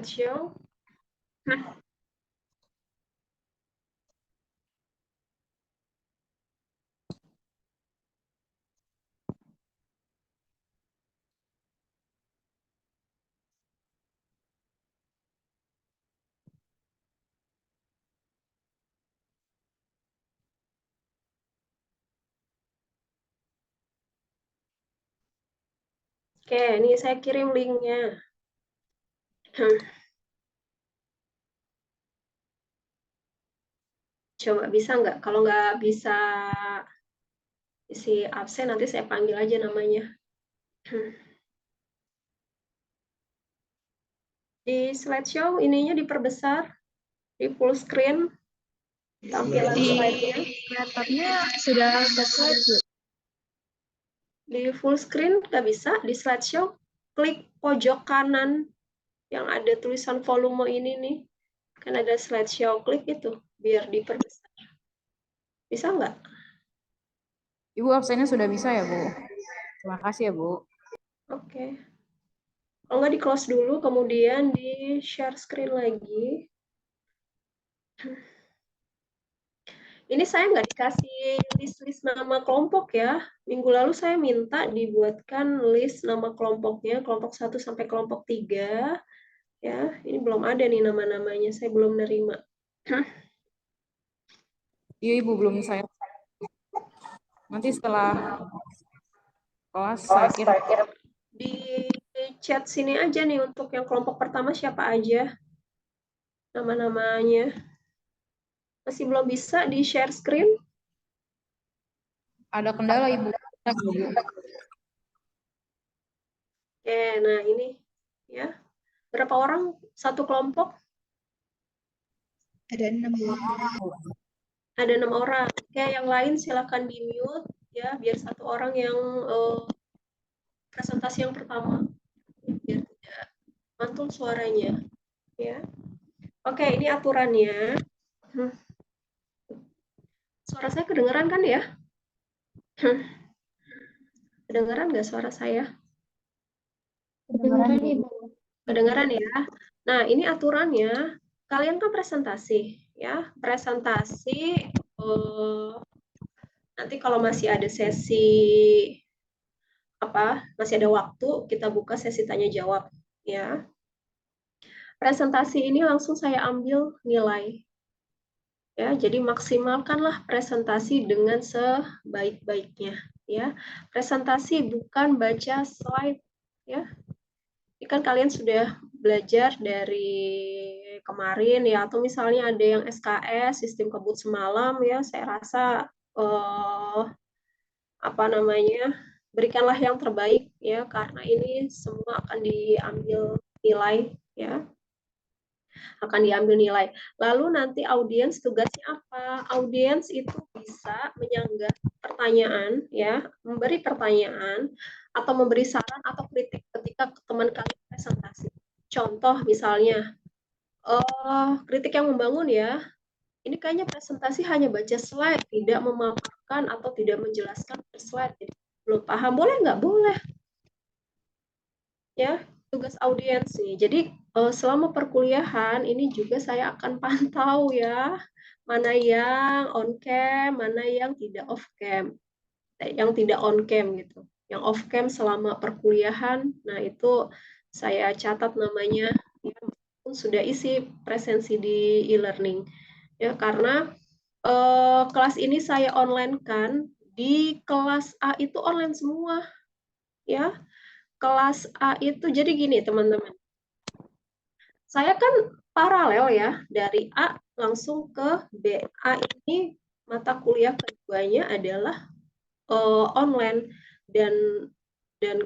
Show. Oke, ini saya kirim linknya. Coba bisa nggak? Kalau nggak bisa isi absen, nanti saya panggil aja namanya. Di slideshow ininya diperbesar, di full screen, tampilan slide-nya. Laptopnya sudah ada slide. Di full screen nggak bisa, di slideshow, klik pojok kanan yang ada tulisan volume ini nih. Kan ada slideshow, klik itu, biar diperbesar. Bisa nggak? Ibu absennya sudah bisa ya, Bu? Terima kasih ya, Bu. Oke. Kalau nggak di close dulu, kemudian di share screen lagi. Ini saya nggak dikasih list-list nama kelompok ya. Minggu lalu saya minta dibuatkan list nama kelompoknya, kelompok 1 sampai kelompok 3. Ya, ini belum ada nih nama-namanya, saya belum nerima. Iya, Ibu, belum saya. Nanti setelah kelas saya kirim. Di chat sini aja nih untuk yang kelompok pertama siapa aja nama-namanya. Masih belum bisa di share screen? Ada kendala, Ibu. Oke, nah ini ya. Berapa orang satu kelompok? Ada 6 orang. Ada 6 orang. Oke, yang lain silakan di mute ya, biar satu orang yang presentasi yang pertama, biar tidak mantul suaranya ya. Oke, ini aturannya. Suara saya kedengeran kan ya? Kedengeran nggak suara saya? Kedengaran, Ibu. Kedengeran ya. Nah, ini aturannya. Kalian kan presentasi ya, presentasi. Nanti kalau masih ada sesi masih ada waktu, kita buka sesi tanya jawab ya. Presentasi ini langsung saya ambil nilai. Ya, jadi maksimalkanlah presentasi dengan sebaik-baiknya ya. Presentasi bukan baca slide ya. Ini kan kalian sudah belajar dari kemarin ya, atau misalnya ada yang SKS sistem kebut semalam ya, saya rasa berikanlah yang terbaik ya, karena ini semua akan diambil nilai ya, akan diambil nilai. Lalu nanti audiens tugasnya apa? Audiens itu bisa menyanggah pertanyaan ya, memberi pertanyaan atau memberi saran atau kritik ketika teman kalian presentasi. Contoh misalnya kritik yang membangun ya. Ini kayaknya presentasi hanya baca slide, tidak memaparkan atau tidak menjelaskan per slide. Jadi, belum paham, boleh nggak? Boleh. Ya, tugas audiens nih. Jadi selama perkuliahan ini juga saya akan pantau ya, mana yang on cam, mana yang tidak off cam, yang tidak on cam gitu. Yang off cam selama perkuliahan, nah itu saya catat namanya, ya, sudah isi presensi di e-learning. Ya, karena kelas ini saya online kan, di kelas A itu online semua ya. Kelas A itu jadi gini teman-teman, saya kan paralel ya, dari A langsung ke B. A ini mata kuliah keduanya adalah online, dan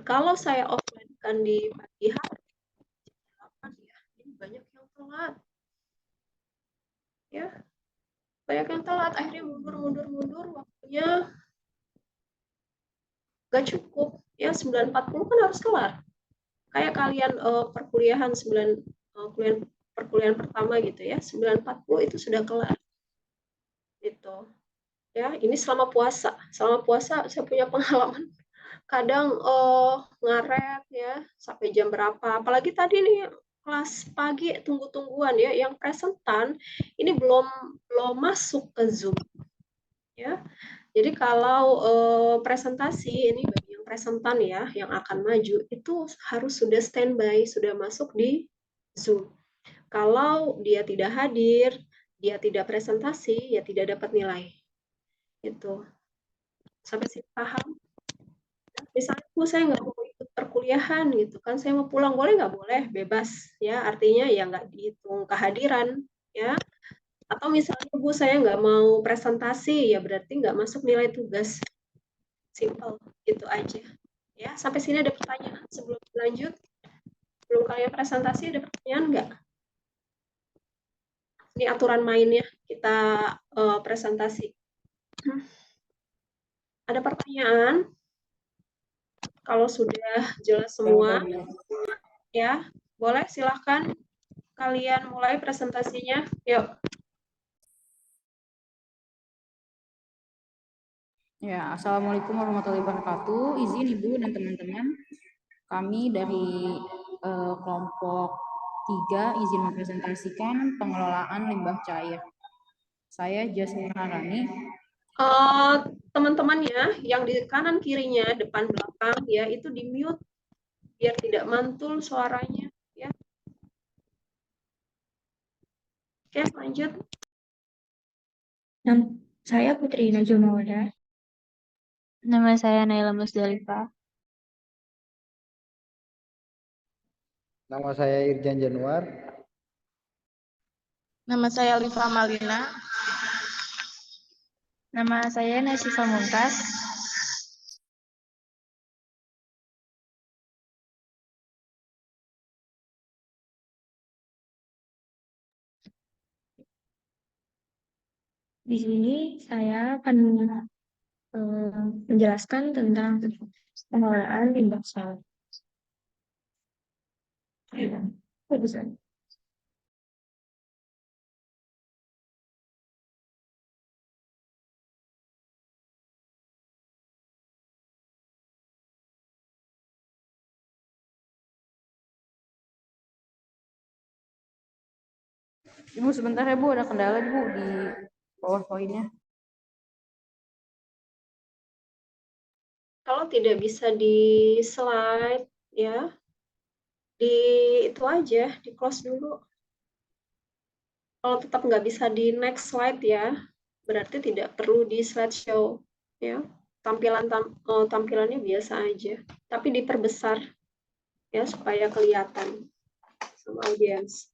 kalau saya offline kan di pagi hari ya, ini banyak yang telat ya, banyak yang telat, akhirnya mundur waktunya gak cukup ya. 9.40 kan harus kelar, kayak kalian perkuliahan pertama gitu ya, 9.40 itu sudah kelar gitu ya. Ini selama puasa saya punya pengalaman, kadang ngaret ya sampai jam berapa, apalagi tadi nih kelas pagi tunggu-tungguan ya, yang presentan ini belum masuk ke Zoom ya. Jadi kalau presentasi ini bagi yang presentan ya, yang akan maju itu harus sudah standby, sudah masuk di Zoom. Kalau dia tidak hadir, dia tidak presentasi, ya tidak dapat nilai. Itu. Sampai sini paham? Misalnya saya nggak mau ikut perkuliahan gitu kan, saya mau pulang, boleh nggak? Boleh, bebas ya. Artinya ya nggak dihitung kehadiran ya. Atau misalnya Bu saya nggak mau presentasi, ya berarti nggak masuk nilai tugas. Simple, gitu aja. Ya, sampai sini ada pertanyaan sebelum lanjut? Belum kalian presentasi, ada pertanyaan nggak? Ini aturan mainnya, kita presentasi. Ada pertanyaan? Kalau sudah jelas semua, ya boleh silahkan kalian mulai presentasinya. Yuk. Ya, Assalamualaikum warahmatullahi wabarakatuh. Izin Ibu dan teman-teman, kami dari kelompok 3 izin mempresentasikan pengelolaan limbah cair. Saya Jasmine Harani. Teman-teman ya, yang di kanan kirinya, depan belakang ya, itu di mute biar tidak mantul suaranya ya. Oke, lanjut. Saya Putri Najwa Mawada. Nama saya Naila Musdalifah. Nama saya Irjan Januar. Nama saya Liva Malina. Nama saya Nasifa Muntas. Di sini saya akan menjelaskan tentang pengelolaan limbah sawit. Bisa. Ibu sebentar ya Bu, ada kendala Bu di PowerPoint-nya. Kalau tidak bisa di slide ya, di itu aja, di close dulu. Kalau tetap nggak bisa di next slide ya, berarti tidak perlu di slideshow ya. Tampilannya biasa aja, tapi diperbesar ya supaya kelihatan sama audiens.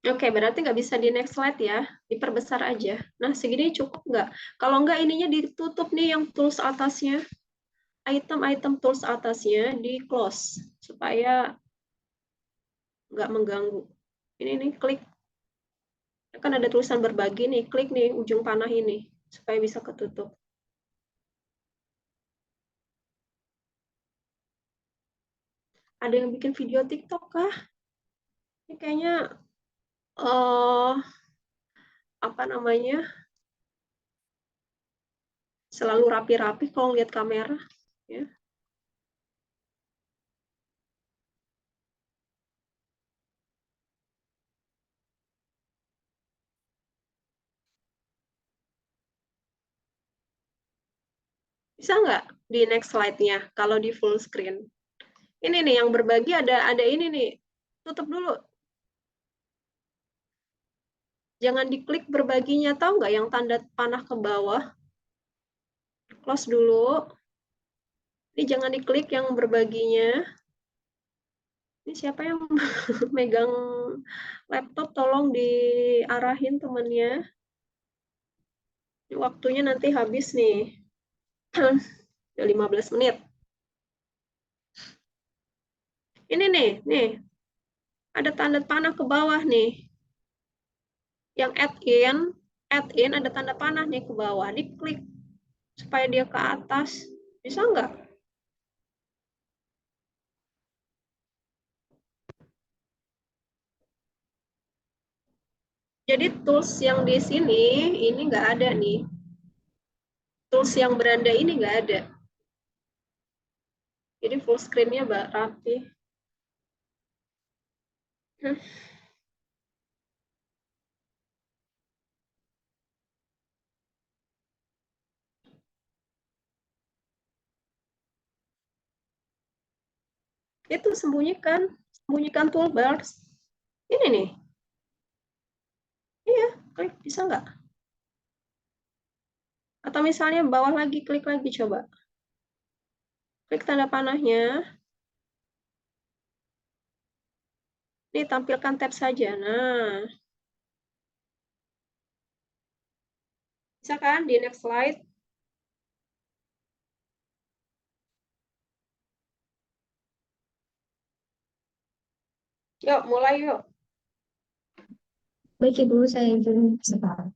Oke, berarti nggak bisa di next slide ya, diperbesar aja. Nah, segini cukup nggak? Kalau nggak, ininya ditutup nih yang tools atasnya. Item-item tools atasnya di close, supaya nggak mengganggu. Ini nih, klik. Kan ada tulisan berbagi nih, klik nih ujung panah ini, supaya bisa ketutup. Ada yang bikin video TikTok kah? Ini kayaknya apa namanya? Selalu rapi-rapi kalau lihat kamera, ya. Bisa nggak di next slide-nya kalau di full screen? Ini nih yang berbagi ada ini nih. Tutup dulu. Jangan diklik berbaginya, tahu nggak yang tanda panah ke bawah? Close dulu. Ini jangan diklik yang berbaginya. Ini siapa yang megang laptop, tolong diarahin temannya. Ini waktunya nanti habis nih. Udah 15 menit. Ini nih. Ada tanda panah ke bawah nih. Yang add in ada tanda panah nih ke bawah. Diklik supaya dia ke atas. Bisa nggak? Jadi tools yang di sini ini nggak ada nih. Tools yang beranda ini nggak ada. Jadi full screen-nya rapi. Itu sembunyikan toolbars. Ini nih. Iya, klik bisa nggak? Atau misalnya bawah lagi, klik lagi coba. Klik tanda panahnya. Ini tampilkan tab saja. Nah, bisa kan di next slide? Yuk, mulai yuk. Baik Ibu, saya izin sebentar.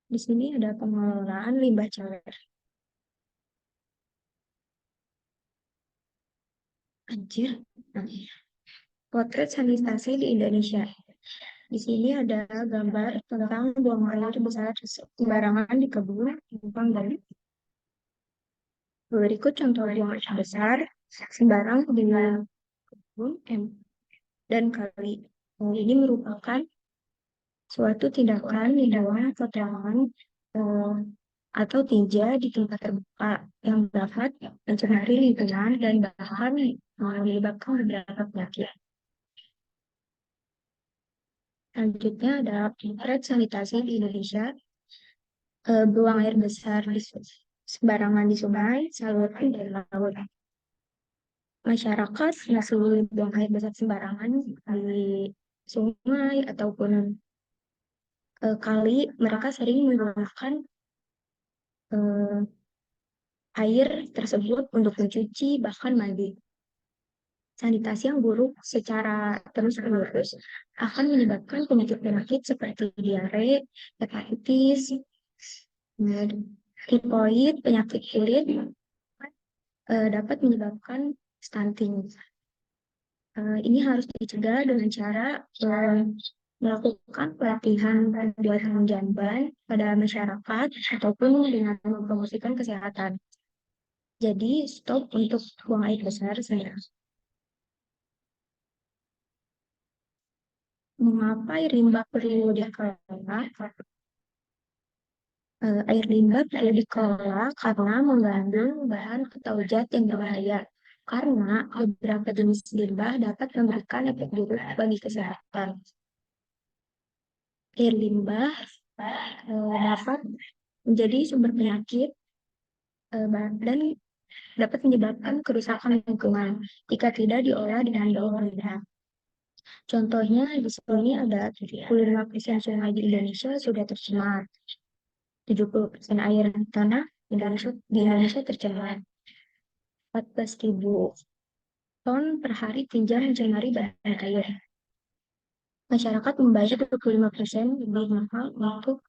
Di sini ada pengelolaan limbah cair. Anjir. Potret sanitasi di Indonesia. Di sini ada gambar tentang buang air besar sembarangan di kebun, empang, dan berikut contoh buang air besar sembarang di kebun dan kali. Ini merupakan suatu tindakan di bawah kotoran atau tinja di tempat terbuka yang dapat mencemari lingkungan dan bahkan menyebabkan beberapa penyakit. Selanjutnya ada potret sanitasi di Indonesia. Buang air besar di sembarangan di sungai, saluran, dan laut. Masyarakat masih buang air besar sembarangan di sungai ataupun kali. Mereka sering menggunakan air tersebut untuk mencuci, bahkan mandi. Sanitasi yang buruk secara terus-menerus akan menyebabkan penyakit-penyakit seperti diare, hepatitis, tifoid, penyakit kulit, dapat menyebabkan stunting. Ini harus dicegah dengan cara melakukan pelatihan pembuatan jamban pada masyarakat ataupun dengan mempromosikan kesehatan. Jadi stop untuk buang air besar sembarangan. Mengapa air limbah perlu dikelola? Air limbah perlu dikelola karena mengandung bahan atau zat yang berbahaya. Karena beberapa jenis limbah dapat memberikan efek buruk bagi kesehatan. Air limbah dapat menjadi sumber penyakit dan dapat menyebabkan kerusakan lingkungan jika tidak diolah dengan benar. Contohnya di sini ada 75% sungai di Indonesia sudah tercemar. 70% air tanah di Indonesia tercemar. 14.000 ton per hari tinja mencemari badan air. Masyarakat membayar 25% lebih mahal untuk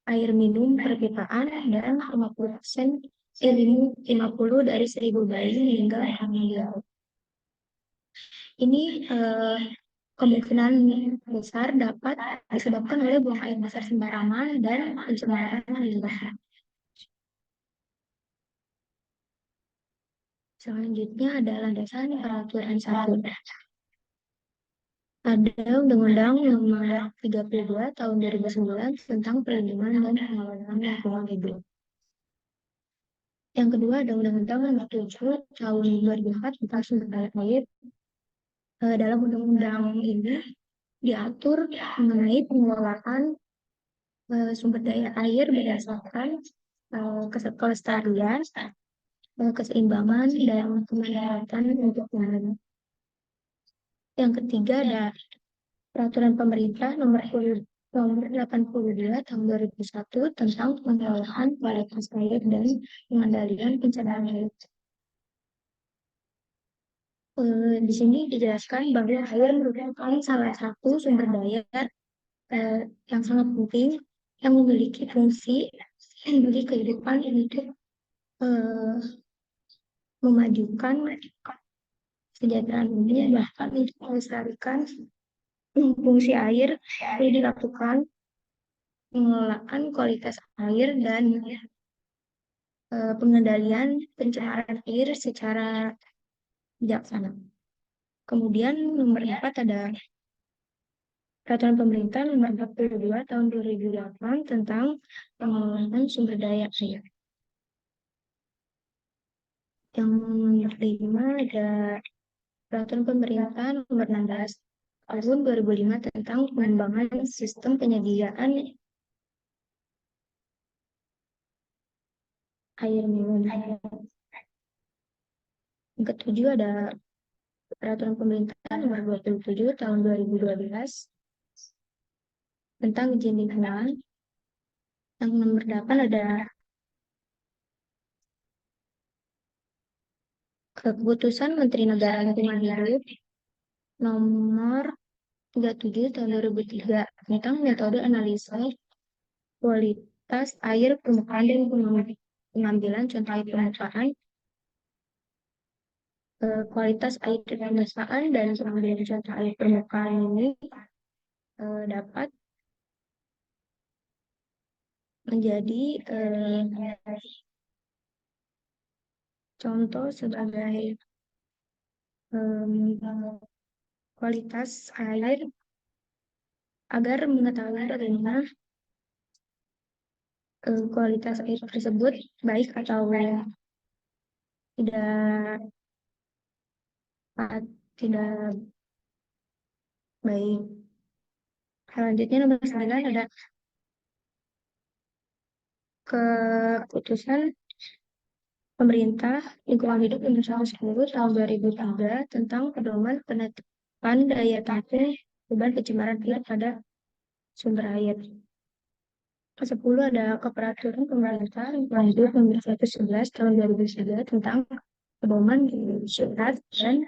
air minum perpipaan dan 50 dari 1.000 bayi meninggal hamil. Ini kemungkinan besar dapat disebabkan oleh buang air besar sembarangan dan pencemaran limbah. Selanjutnya ada landasan peraturan 1. Ada Undang-Undang Nomor 32 Tahun 2009 tentang perlindungan dan pengelolaan lingkungan hidup. Yang kedua ada Undang-Undang Nomor 7 Tahun 2004 tentang sumber daya air. Dalam undang-undang ini diatur mengenai pengelolaan sumber daya air berdasarkan kelestarian, keseimbangan, dan kemanfaatan untuk lingkungan. Yang ketiga ada Peraturan Pemerintah Nomor 82 Tahun 2001 tentang pengelolaan kualitas air dan pengendalian pencemaran air. Di sini dijelaskan bahwa air merupakan salah satu sumber daya yang sangat penting yang memiliki fungsi bagi kehidupan hidup, eh, memajukan kesejahteraan dunia, bahkan untuk melestarikan fungsi air yang dilakukan pengelolaan kualitas air dan pengendalian pencemaran air secara bijaksana. Kemudian nomor 4 ada Peraturan Pemerintah Nomor 42 Tahun 2008 tentang pengelolaan sumber daya air. Yang nomor 5 ada Peraturan Pemerintah Nomor 16 Tahun 2005 tentang pengembangan sistem penyediaan air minum. Yang ketujuh ada Peraturan Pemerintah Nomor 27 Tahun 2012 tentang izin lingkungan. Yang nomor 8 ada Keputusan Menteri Negara Lingkungan Hidup Nomor 37 Tahun 2003 tentang metode analisa kualitas air permukaan dan pengambilan contoh air permukaan. Kualitas air permukaan dan pengambilan contoh air permukaan ini dapat menjadi contoh sebagai kualitas air agar mengetahui bagaimana kualitas air tersebut baik atau tidak baik. Selanjutnya nomor 9 ada Keputusan Pemerintah Lingkungan Hidup Nomor 110 Tahun 2003 tentang pedoman penetapan daya tampung beban pencemaran air pada sumber air. Ke-10 ada Keperaturan Pemerintah Lingkungan Hidup Nomor 111 Tahun 2003 tentang pedoman syarat dan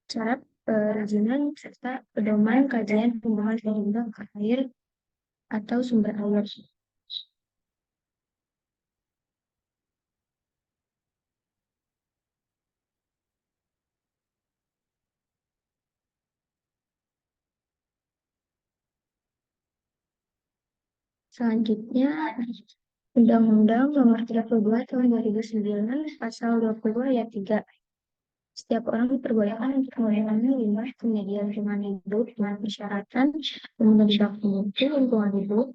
syarat perizinan serta pedoman kajian pembuangan limbah ke air atau sumber air. Selanjutnya, Undang-Undang Nomor 32 Tahun 2009 Pasal 20 Ayat 3. Setiap orang diperbolehkan untuk mengurangi limbah ke media lingkungan hidup dengan persyaratan memenuhi baku mutu lingkungan hidup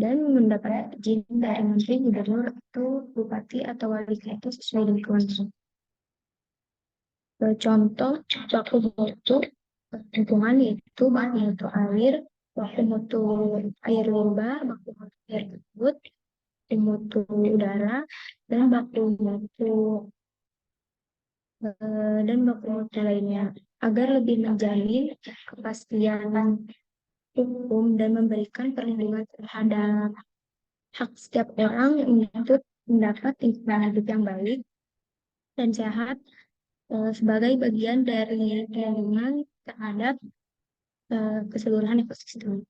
dan mendapat izin dari Menteri, Gubernur, atau Bupati atau Wali Kota sesuai dengan kewenangan. Contoh baku mutu lingkungan yaitu baku mutu air, baku mutu air limbah, baku mutu air laut, baku mutu udara, dan baku mutu lainnya agar lebih menjamin kepastian hukum dan memberikan perlindungan terhadap hak setiap orang untuk mendapat lingkungan hidup yang baik dan sehat sebagai bagian dari perlindungan terhadap keseluruhan ekosistem.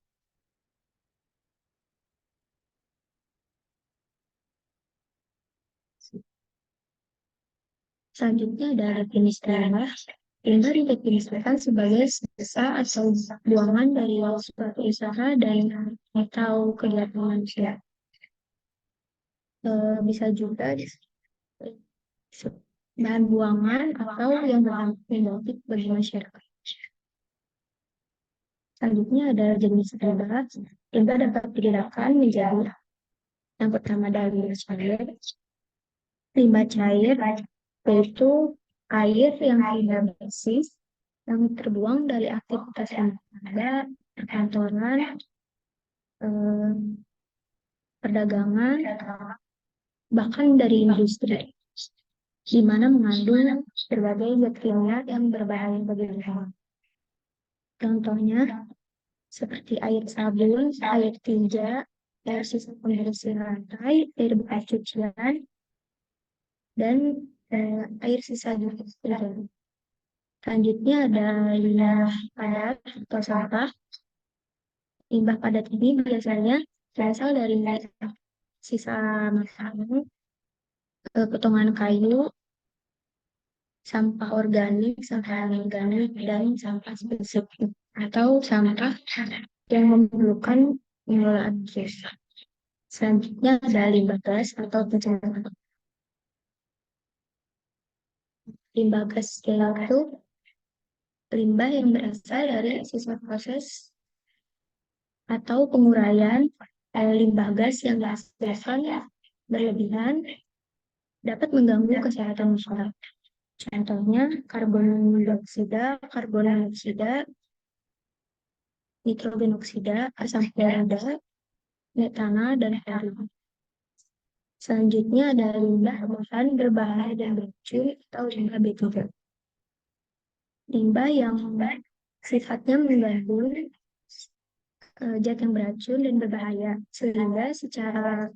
Selanjutnya ada definisi limbah. Limbah didefinisikan sebagai sisa atau buangan dari suatu usaha dan atau kegiatan manusia. Bisa juga bahan buangan atau yang berdampak negatif bagi masyarakat. Selanjutnya ada jenis limbah. Limbah dapat dibedakan menjadi yang pertama dari limbah cair, yaitu air yang tidak bersih yang terbuang dari aktivitas yang ada, perkantoran, perdagangan, bahkan dari industri, di mana mengandung berbagai zat kimia yang berbahaya bagi lingkungan. Contohnya seperti air sabun, air tinja, air sisa pembersih lantai, air bekas cucian, dan air sisa deterjen. Selanjutnya ada limbah padat atau sampah. Limbah padat ini biasanya berasal dari sisa makanan, potongan kayu, sampah organik, sampah anorganik, dan sampah spesifik atau sampah yang memerlukan pengelolaan khusus. Selanjutnya ada limbah gas atau pencemaran. Limbah gas yaitu limbah yang berasal dari sisa proses atau penguraian limbah gas yang dihasilkan berlebihan dapat mengganggu kesehatan masyarakat. Contohnya karbon dioksida, karbon monoksida, nitrogen oksida, asam klorida, metana, dan fluorida. Selanjutnya ada limbah bahan berbahaya dan beracun atau limbah B3. Limbah yang sifatnya mengandung zat yang beracun dan berbahaya, sehingga secara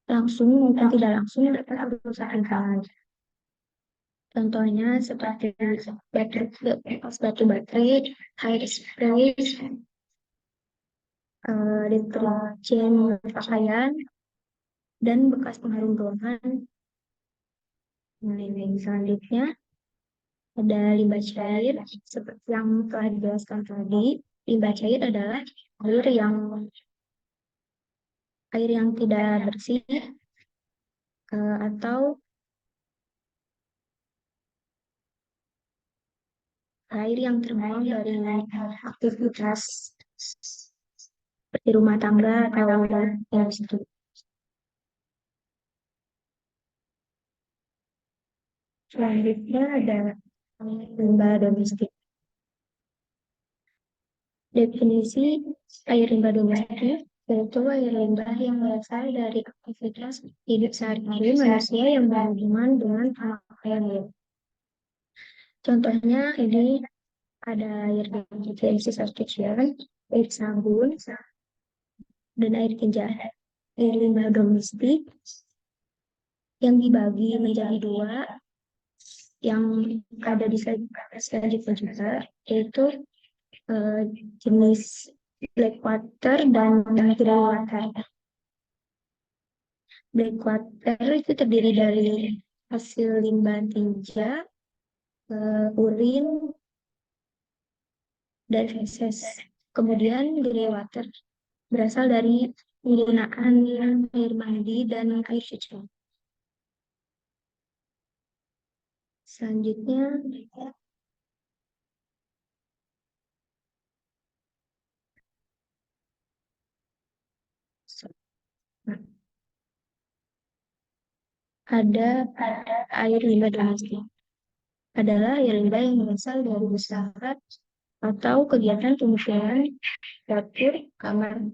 langsung maupun tidak langsung dapat merusak lingkungan. Contohnya seperti batu baterai, air spray, deterjen pakaian, dan bekas pengharum ruangan. Nah, selanjutnya ada limbah cair, seperti yang telah dijelaskan tadi. Limbah cair adalah air yang tidak bersih atau air yang terbuang dari aktivitas seperti rumah tangga atau industri. Selanjutnya ada limbah domestik. Definisi air limbah domestik yaitu air limbah yang berasal dari aktivitas hidup sehari-hari manusia yang berhubungan dengan pemakaian air. Contohnya ini ada air dari sisa cucian, air sabun, dan air tinja. Air limbah domestik yang dibagi menjadi dua, yang ada di selanjutnya juga, yaitu jenis black water dan grey water. Black water itu terdiri dari hasil limbah tinja, urin, dan feses. Kemudian grey water berasal dari penggunaan air mandi dan air cuci. Selanjutnya ada air limbah domestik. Adalah air limbah yang berasal dari usaha atau kegiatan pemukiman, dapur, kamar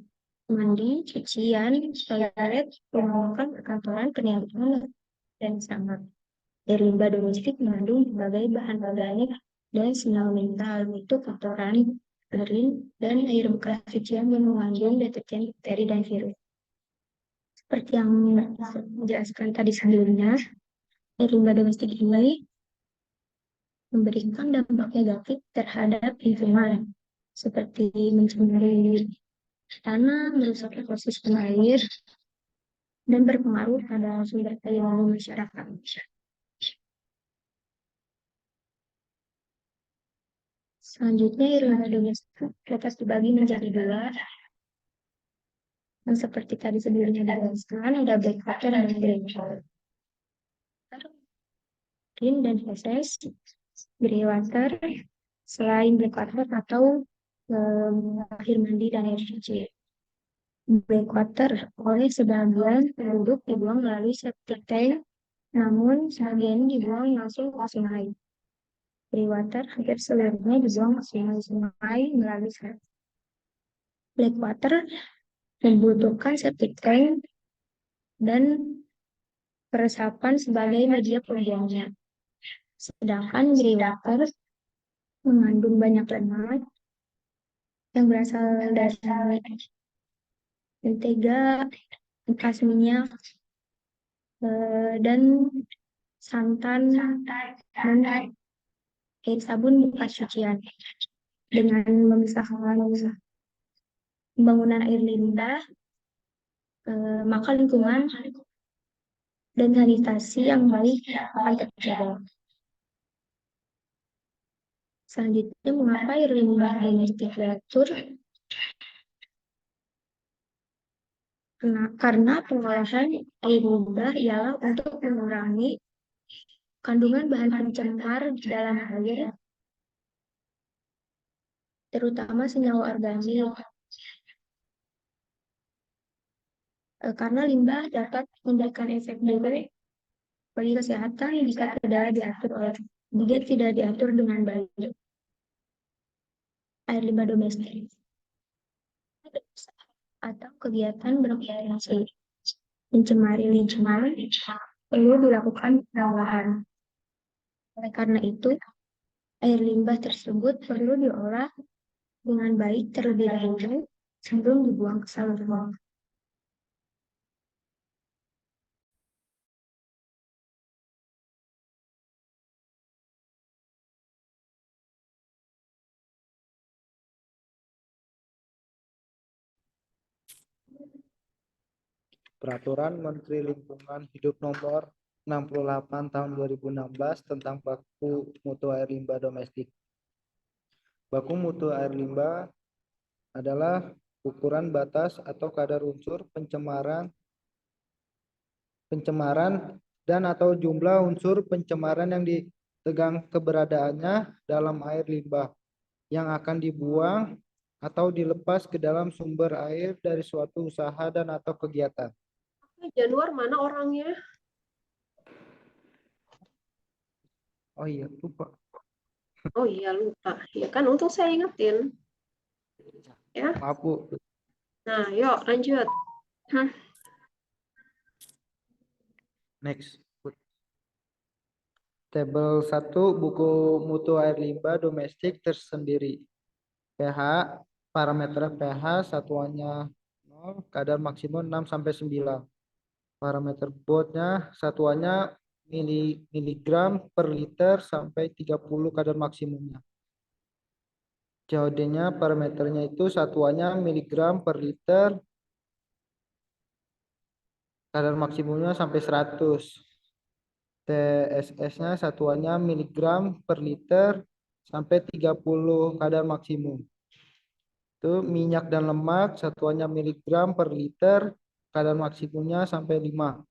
mandi, cucian, toilet, rumah makan, perkantoran, perniagaan, dan sama. Air limbah domestik mengandung berbagai bahan organik dan senyawa mineral, yaitu kotoran, urin, dan air bekas cucian yang mengandung deterjen, bakteri, dan virus. Seperti yang dijelaskan tadi sebelumnya, air limbah domestik ini memberikan dampak negatif terhadap lingkungan, seperti mencemari tanah, merusak ekosistem air, dan berpengaruh pada sumber daya masyarakat. Selanjutnya, air limbah domestik dapat dibagi menjadi dua. Yang seperti tadi sebelumnya dijelaskan, ada black water dan grey water. Urin dan feses. Grey water selain black water atau air mandi dan air cuci. Black water oleh sebagian penduduk dibuang melalui septic tank, namun sebagian dibuang langsung ke sungai. Grey water hampir seluruhnya dibuang ke sungai melalui sungai. Black water membutuhkan septic tank dan peresapan sebagai media pembuangnya. Sedangkan grey water mengandung banyak lemak yang berasal dari mentega, bekas minyak, dan santan, dan air sabun bekas cucian. Dengan memisahkan pembangunan air limbah, maka lingkungan dan sanitasi yang baik akan terjaga. Selanjutnya, mengapa air limbah domestik diatur? Karena pengolahan air limbah ialah untuk mengurangi kandungan bahan pencemar dalam air, terutama senyawa organik. Karena limbah dapat memberikan efek buruk bagi kesehatan jika tidak diatur dengan baik. Air limbah domestik atau kegiatan berpotensi mencemari lingkungan perlu dilakukan pencegahan. Oleh karena itu, air limbah tersebut perlu diolah dengan baik terlebih dahulu sebelum dibuang ke saluran. Peraturan Menteri Lingkungan Hidup Nomor 68 Tahun 2016 tentang baku mutu air limbah domestik. Baku mutu air limbah adalah ukuran batas atau kadar unsur pencemaran dan atau jumlah unsur pencemaran yang ditegang keberadaannya dalam air limbah yang akan dibuang atau dilepas ke dalam sumber air dari suatu usaha dan atau kegiatan. Januar mana orangnya? Oh iya, lupa. Oh iya, lupa. Ya kan, untung saya ingetin. Ya. Maaf, Bu. Nah, yuk lanjut. Next. Tabel 1 buku mutu air limbah domestik tersendiri. pH, parameter pH satuannya 0, kadar maksimum 6 sampai 9. Parameter BOD-nya satuannya miligram per liter sampai 30 kadar maksimumnya. COD-nya parameternya itu satuannya miligram per liter, kadar maksimumnya sampai 100. TSS-nya satuannya miligram per liter sampai 30 kadar maksimum. Itu minyak dan lemak satuannya miligram per liter, kadar maksimumnya sampai 5.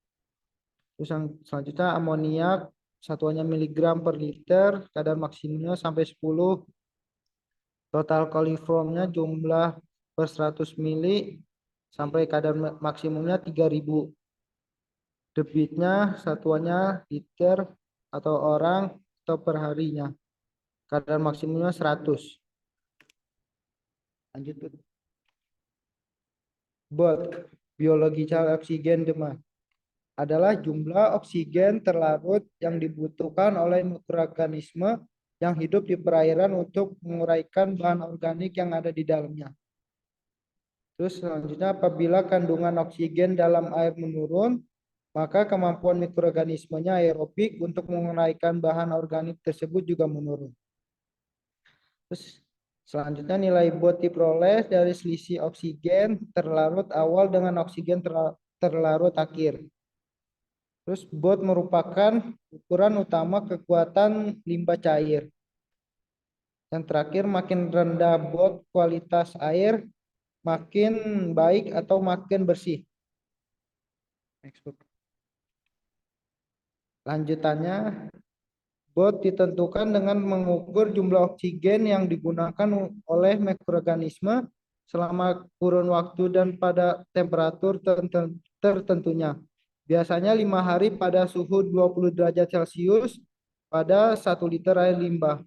Terus yang selanjutnya amoniak satuannya miligram per liter, kadar maksimumnya sampai 10. Total koliformnya jumlah per 100 mili sampai kadar maksimumnya 3000. Debitnya satuannya liter atau orang atau per harinya. Kadar maksimumnya 100. Lanjut. BOD, biological oxygen demand, adalah jumlah oksigen terlarut yang dibutuhkan oleh mikroorganisme yang hidup di perairan untuk menguraikan bahan organik yang ada di dalamnya. Terus selanjutnya, apabila kandungan oksigen dalam air menurun, maka kemampuan mikroorganismenya aerobik untuk menguraikan bahan organik tersebut juga menurun. Terus selanjutnya, nilai BOD diperoleh dari selisih oksigen terlarut awal dengan oksigen terlarut akhir. Terus BOD merupakan ukuran utama kekuatan limbah cair. Yang terakhir, makin rendah BOD kualitas air, makin baik atau makin bersih. Lanjutannya, BOD ditentukan dengan mengukur jumlah oksigen yang digunakan oleh mikroorganisme selama kurun waktu dan pada temperatur tertentunya. Biasanya 5 hari pada suhu 20 derajat Celcius pada 1 liter air limbah.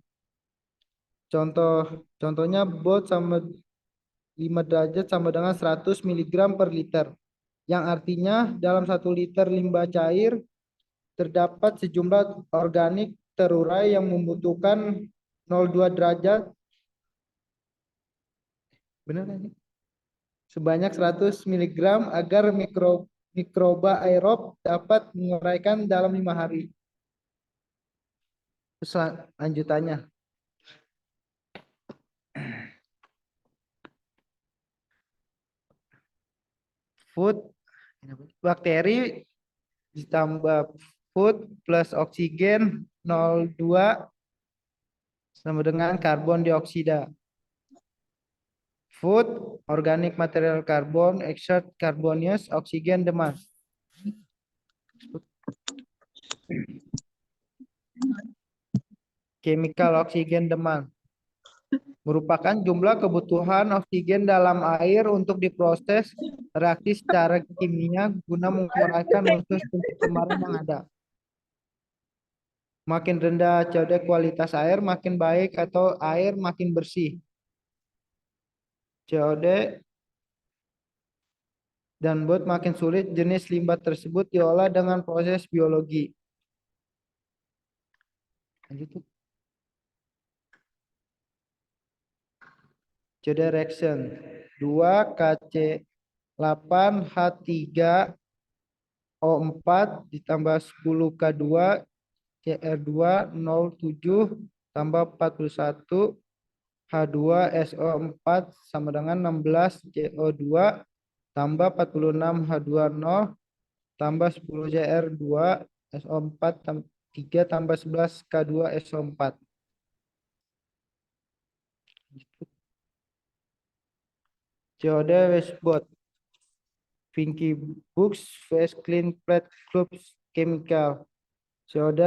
Contohnya BOD sama 5 derajat sama dengan 100 mg per liter. Yang artinya dalam 1 liter limbah cair terdapat sejumlah organik terurai yang membutuhkan 0,2 derajat. Benar ini? Sebanyak 100 mg agar mikroba aerob dapat menguraikan dalam 5 hari. Terus lanjutannya, food bakteri ditambah food plus oksigen 0,2 sama dengan karbon dioksida. Food, organic material carbon, exert carbonius, oksigen demand. Chemical oksigen demand merupakan jumlah kebutuhan oksigen dalam air untuk diproses reaksi secara kimia guna mengurangkan unsur pencemaran yang ada. Makin rendah CO2 kualitas air makin baik atau air makin bersih. CO2 dan bot makin sulit, jenis limbah tersebut diolah dengan proses biologi. Lanjut. CO2 reaction 2 KC8H3O4 ditambah 10 K2 CR2 07 tambah 41 H2SO4 sama dengan 16 CO2 tambah 46 H2O tambah 10 CR2 SO4 3 tambah 11 K2 SO4. CO2 wastebot Vinky Books Face Clean Plate Clubs Chemical COD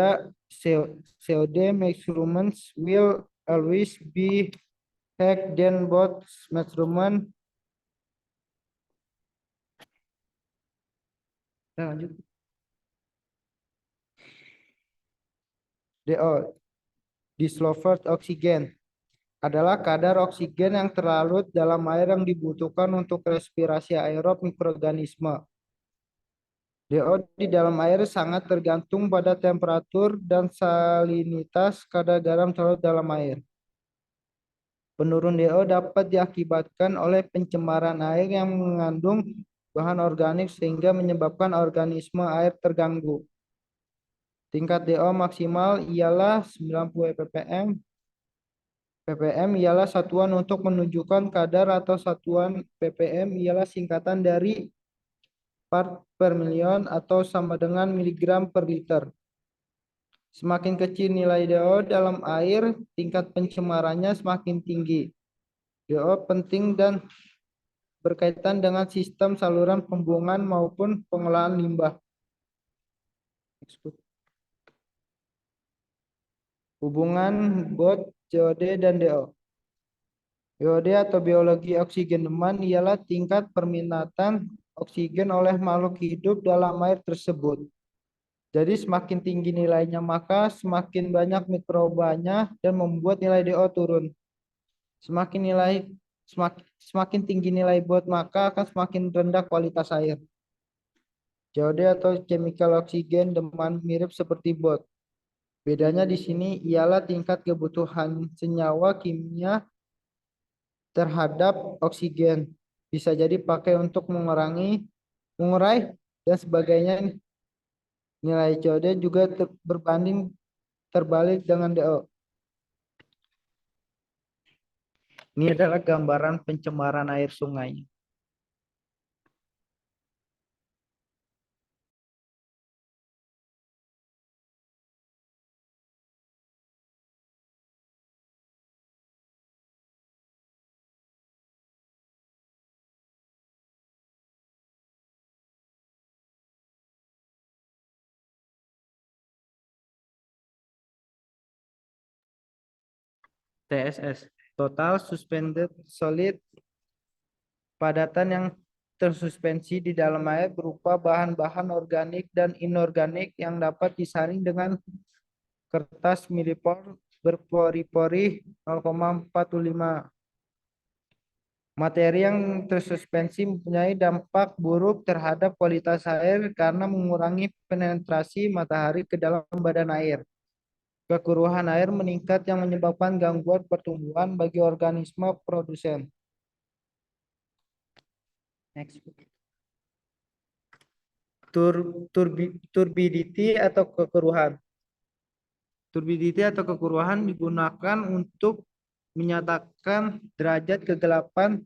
measurements will always be hacked then both measurement. Lanjut. DO dissolved oxygen adalah kadar oksigen yang terlarut dalam air yang dibutuhkan untuk respirasi aerob mikroorganisme. DO di dalam air sangat tergantung pada temperatur dan salinitas kadar garam terlarut dalam air. Penurun DO dapat diakibatkan oleh pencemaran air yang mengandung bahan organik sehingga menyebabkan organisme air terganggu. Tingkat DO maksimal ialah 90 ppm. ppm ialah satuan untuk menunjukkan kadar atau satuan ppm ialah singkatan dari part per million atau sama dengan miligram per liter. Semakin kecil nilai DO dalam air, tingkat pencemarannya semakin tinggi. DO penting dan berkaitan dengan sistem saluran pembuangan maupun pengolahan limbah. Hubungan BOT, COD, dan DO. BOD atau biologi oksigen demand ialah tingkat permintaan oksigen oleh makhluk hidup dalam air tersebut. Jadi semakin tinggi nilainya maka semakin banyak mikrobanya dan membuat nilai DO turun. Semakin tinggi nilai BOT maka akan semakin rendah kualitas air. COD atau chemical oxygen demand mirip seperti BOT. Bedanya di sini ialah tingkat kebutuhan senyawa kimia terhadap oksigen. Bisa jadi pakai untuk mengurai dan sebagainya. Nilai COD juga berbanding terbalik dengan DO. Ini adalah gambaran pencemaran air sungai. TSS, Total Suspended Solid, padatan yang tersuspensi di dalam air berupa bahan-bahan organik dan inorganik yang dapat disaring dengan kertas milipor berpori-pori 0,45. Materi yang tersuspensi mempunyai dampak buruk terhadap kualitas air karena mengurangi penetrasi matahari ke dalam badan air. Kekeruhan air meningkat yang menyebabkan gangguan pertumbuhan bagi organisme produsen. Next. Turbidity atau kekeruhan. Turbidity atau kekeruhan digunakan untuk menyatakan derajat kegelapan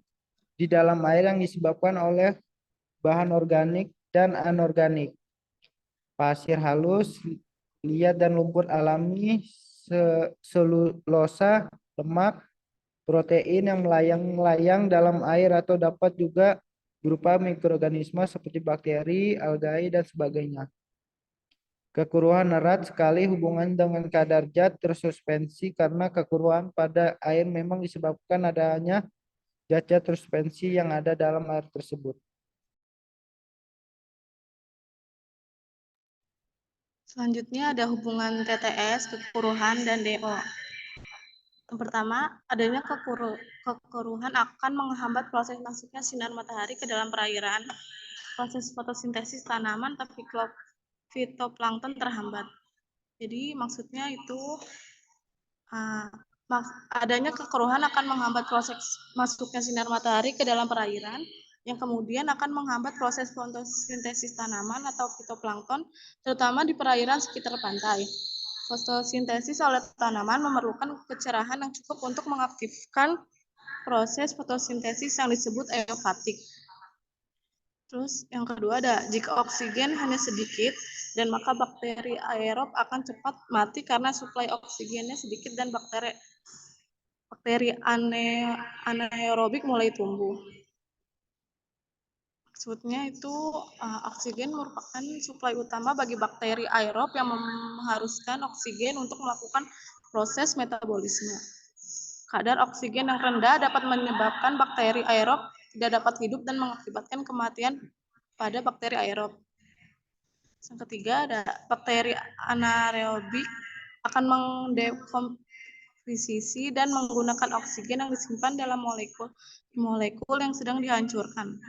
di dalam air yang disebabkan oleh bahan organik dan anorganik, pasir halus, liat dan lumpur alami, selulosa, lemak, protein yang melayang-layang dalam air atau dapat juga berupa mikroorganisme seperti bakteri, algae, dan sebagainya. Kekeruhan erat sekali hubungan dengan kadar zat tersuspensi karena kekeruhan pada air memang disebabkan adanya zat-zat tersuspensi yang ada dalam air tersebut. Selanjutnya ada hubungan TTS, kekeruhan, dan DO. Yang pertama, adanya kekeruhan akan menghambat proses masuknya sinar matahari ke dalam perairan. Proses fotosintesis tanaman atau fitoplankton terhambat. Jadi maksudnya itu adanya kekeruhan akan menghambat proses masuknya sinar matahari ke dalam perairan, yang kemudian akan menghambat proses fotosintesis tanaman atau fitoplankton, terutama di perairan sekitar pantai. Fotosintesis oleh tanaman memerlukan kecerahan yang cukup untuk mengaktifkan proses fotosintesis yang disebut aerobatik. Terus yang kedua ada, jika oksigen hanya sedikit, dan maka bakteri aerob akan cepat mati karena suplai oksigennya sedikit dan bakteri anaerobik mulai tumbuh. Maksudnya itu oksigen merupakan suplai utama bagi bakteri aerob yang mengharuskan oksigen untuk melakukan proses metabolisme. Kadar oksigen yang rendah dapat menyebabkan bakteri aerob tidak dapat hidup dan mengakibatkan kematian pada bakteri aerob. Yang ketiga ada bakteri anaerobik akan mendekomposisi dan menggunakan oksigen yang disimpan dalam molekul yang sedang dihancurkan.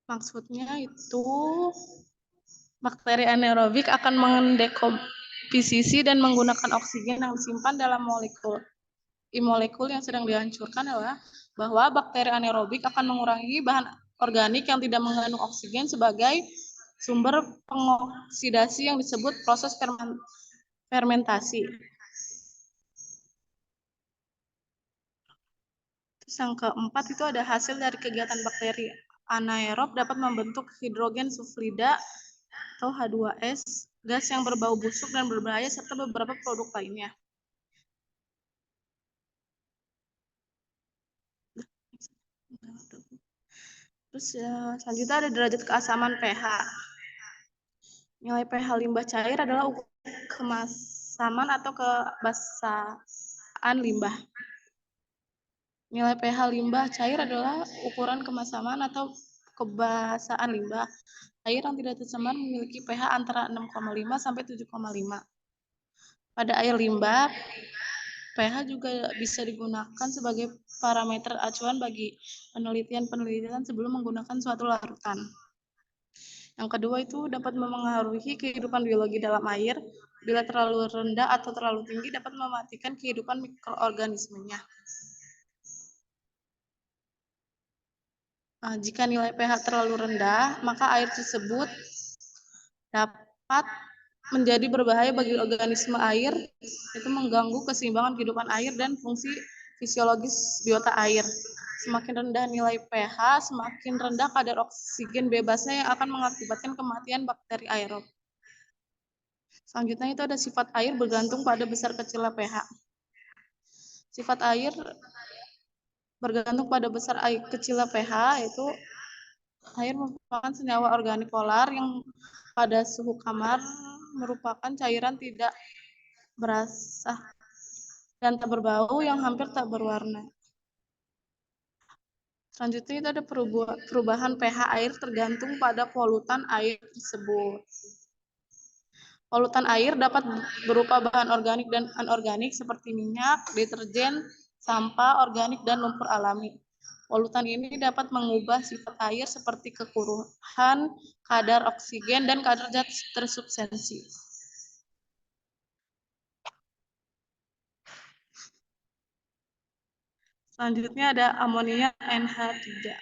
Maksudnya itu bakteri anaerobik akan mendekomposisi dan menggunakan oksigen yang disimpan dalam molekul yang sedang dihancurkan adalah bahwa bakteri anaerobik akan mengurangi bahan organik yang tidak mengandung oksigen sebagai sumber pengoksidasi yang disebut proses fermentasi. Terus yang keempat itu ada hasil dari kegiatan bakteri anaerob dapat membentuk hidrogen sulfida atau H2S, gas yang berbau busuk dan berbahaya serta beberapa produk lainnya. Terus selanjutnya ada derajat keasaman pH. Nilai pH limbah cair adalah ukuran kemasaman atau kebasaan limbah. Nilai pH limbah cair adalah ukuran kemasaman atau kebasaan limbah. Air yang tidak tercemar memiliki pH antara 6,5 sampai 7,5. Pada air limbah, pH juga bisa digunakan sebagai parameter acuan bagi penelitian sebelum menggunakan suatu larutan. Yang kedua itu dapat memengaruhi kehidupan biologi dalam air. Bila terlalu rendah atau terlalu tinggi dapat mematikan kehidupan mikroorganismenya. Jika nilai pH terlalu rendah, maka air tersebut dapat menjadi berbahaya bagi organisme air, itu mengganggu keseimbangan kehidupan air dan fungsi fisiologis biota air. Semakin rendah nilai pH, semakin rendah kadar oksigen bebasnya yang akan mengakibatkan kematian bakteri aerob. Selanjutnya itu ada sifat air bergantung pada besar kecilnya pH. Sifat air bergantung pada besar kecilnya pH, yaitu air merupakan senyawa organik polar yang pada suhu kamar merupakan cairan tidak berasa dan tak berbau yang hampir tak berwarna. Selanjutnya itu ada perubahan pH air tergantung pada polutan air tersebut. Polutan air dapat berupa bahan organik dan anorganik seperti minyak, deterjen, sampah organik, dan lumpur alami. Polutan ini dapat mengubah sifat air seperti kekeruhan, kadar oksigen, dan kadar zat tersubstansi. Selanjutnya ada amonia NH3.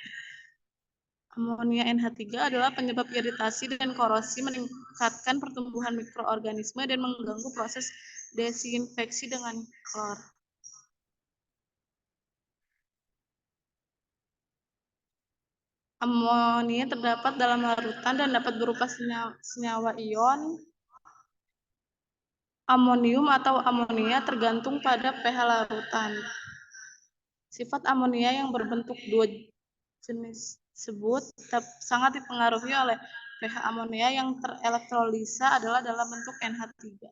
Amonia NH3 adalah penyebab iritasi dan korosi, meningkatkan pertumbuhan mikroorganisme dan mengganggu proses desinfeksi dengan klor. Amonia terdapat dalam larutan dan dapat berupa senyawa ion, amonium atau amonia tergantung pada pH larutan. Sifat amonia yang berbentuk dua jenis tersebut sangat dipengaruhi oleh pH amonia yang terelektrolisa adalah dalam bentuk NH3.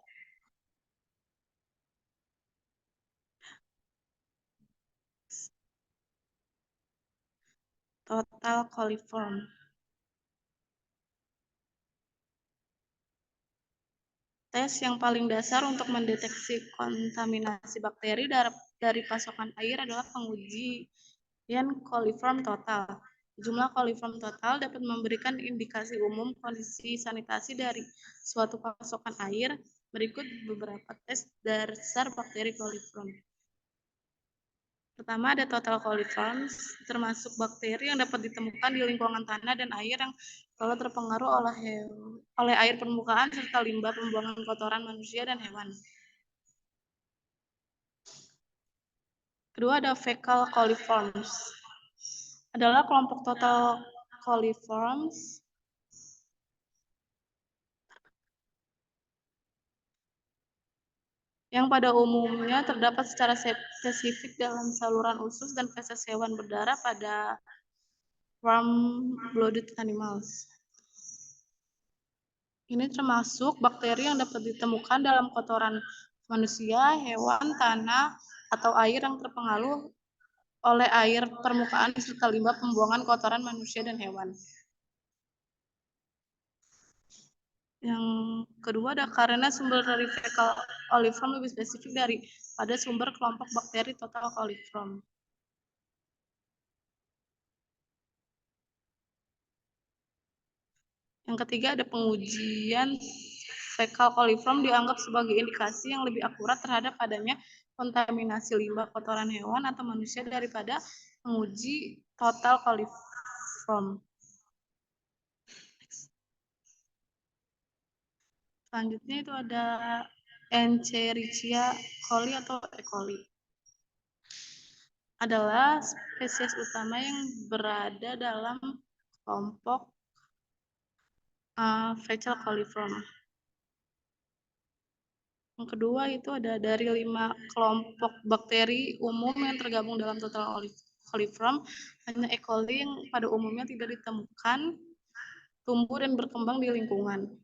Total coliform. Tes yang paling dasar untuk mendeteksi kontaminasi bakteri dari pasokan air adalah pengujian coliform total. Jumlah coliform total dapat memberikan indikasi umum kondisi sanitasi dari suatu pasokan air. Berikut beberapa tes dasar bakteri coliform. Pertama ada total coliforms, termasuk bakteri yang dapat ditemukan di lingkungan tanah dan air yang telah terpengaruh oleh air permukaan serta limbah pembuangan kotoran manusia dan hewan. Kedua ada fecal coliforms. Adalah kelompok total coliforms yang pada umumnya terdapat secara spesifik dalam saluran usus dan feses hewan berdarah pada warm-blooded animals. Ini termasuk bakteri yang dapat ditemukan dalam kotoran manusia, hewan, tanah, atau air yang terpengaruh oleh air permukaan serta limbah pembuangan kotoran manusia dan hewan. Yang kedua ada karena sumber dari fecal coliform lebih spesifik daripada sumber kelompok bakteri total coliform. Yang ketiga ada pengujian fecal coliform dianggap sebagai indikasi yang lebih akurat terhadap adanya kontaminasi limbah kotoran hewan atau manusia daripada menguji total coliform. Selanjutnya itu ada Escherichia coli atau E. coli. Adalah spesies utama yang berada dalam kelompok fecal coliform. Yang kedua itu ada dari 5 kelompok bakteri umum yang tergabung dalam total coliform, hanya E. coli yang pada umumnya tidak ditemukan tumbuh dan berkembang di lingkungan.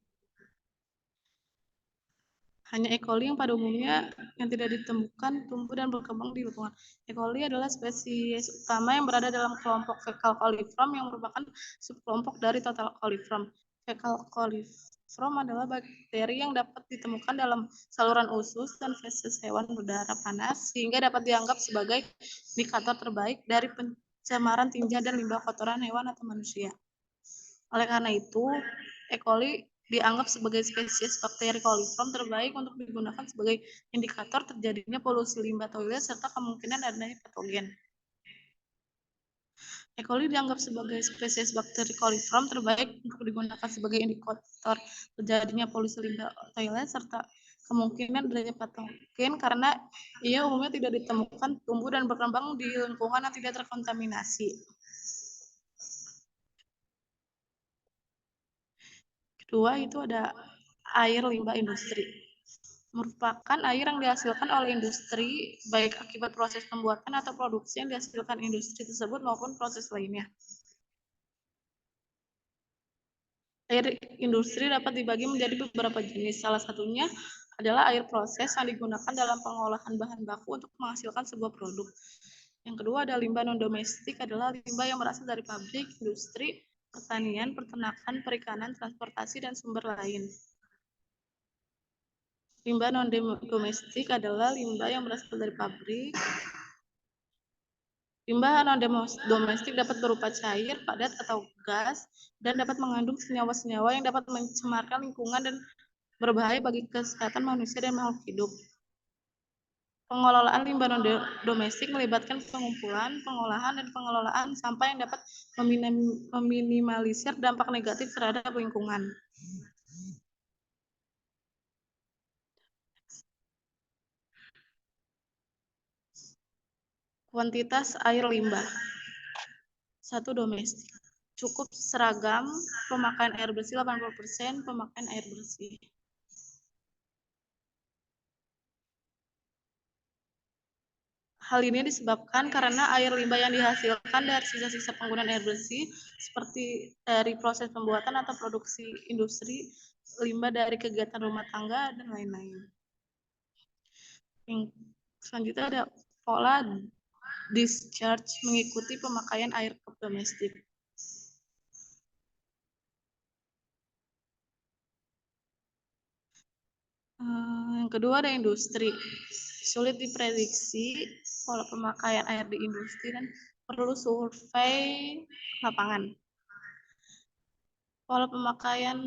Hanya E. coli yang pada umumnya yang tidak ditemukan tumbuh dan berkembang di lingkungan. E. coli adalah spesies utama yang berada dalam kelompok fecal coliform yang merupakan subkelompok dari total coliform. Fecal coliform adalah bakteri yang dapat ditemukan dalam saluran usus dan feses hewan berdarah panas sehingga dapat dianggap sebagai indikator terbaik dari pencemaran tinja dan limbah kotoran hewan atau manusia. Oleh karena itu, E. coli dianggap sebagai spesies bakteri coliform terbaik untuk digunakan sebagai indikator terjadinya polusi limbah toilet serta kemungkinan adanya patogen. E. coli dianggap sebagai spesies bakteri coliform terbaik untuk digunakan sebagai indikator terjadinya polusi limbah toilet serta kemungkinan adanya patogen karena ia umumnya tidak ditemukan tumbuh dan berkembang di lingkungan yang tidak terkontaminasi. Kedua itu ada air limbah industri. Merupakan air yang dihasilkan oleh industri baik akibat proses pembuatan atau produksi yang dihasilkan industri tersebut maupun proses lainnya. Air industri dapat dibagi menjadi beberapa jenis. Salah satunya adalah air proses yang digunakan dalam pengolahan bahan baku untuk menghasilkan sebuah produk. Yang kedua ada limbah non-domestik, adalah limbah yang berasal dari pabrik, industri, pertanian, peternakan, perikanan, transportasi, dan sumber lain. Limbah non-domestik adalah limbah yang berasal dari pabrik. Limbah non-domestik dapat berupa cair, padat, atau gas, dan dapat mengandung senyawa-senyawa yang dapat mencemarkan lingkungan dan berbahaya bagi kesehatan manusia dan makhluk hidup. Pengelolaan limbah non-domestik melibatkan pengumpulan, pengolahan, dan pengelolaan sampah yang dapat meminimalisir dampak negatif terhadap lingkungan. Kuantitas air limbah. 1. Domestik. cukup seragam, pemakaian air bersih 80%, pemakaian air bersih. Hal ini disebabkan karena air limbah yang dihasilkan dari sisa-sisa penggunaan air bersih seperti dari proses pembuatan atau produksi industri, limbah dari kegiatan rumah tangga, dan lain-lain. Yang selanjutnya ada pola discharge mengikuti pemakaian air cup domestik. Yang kedua ada industri. Sulit diprediksi pola pemakaian air di industri dan perlu survei lapangan. Pola pemakaian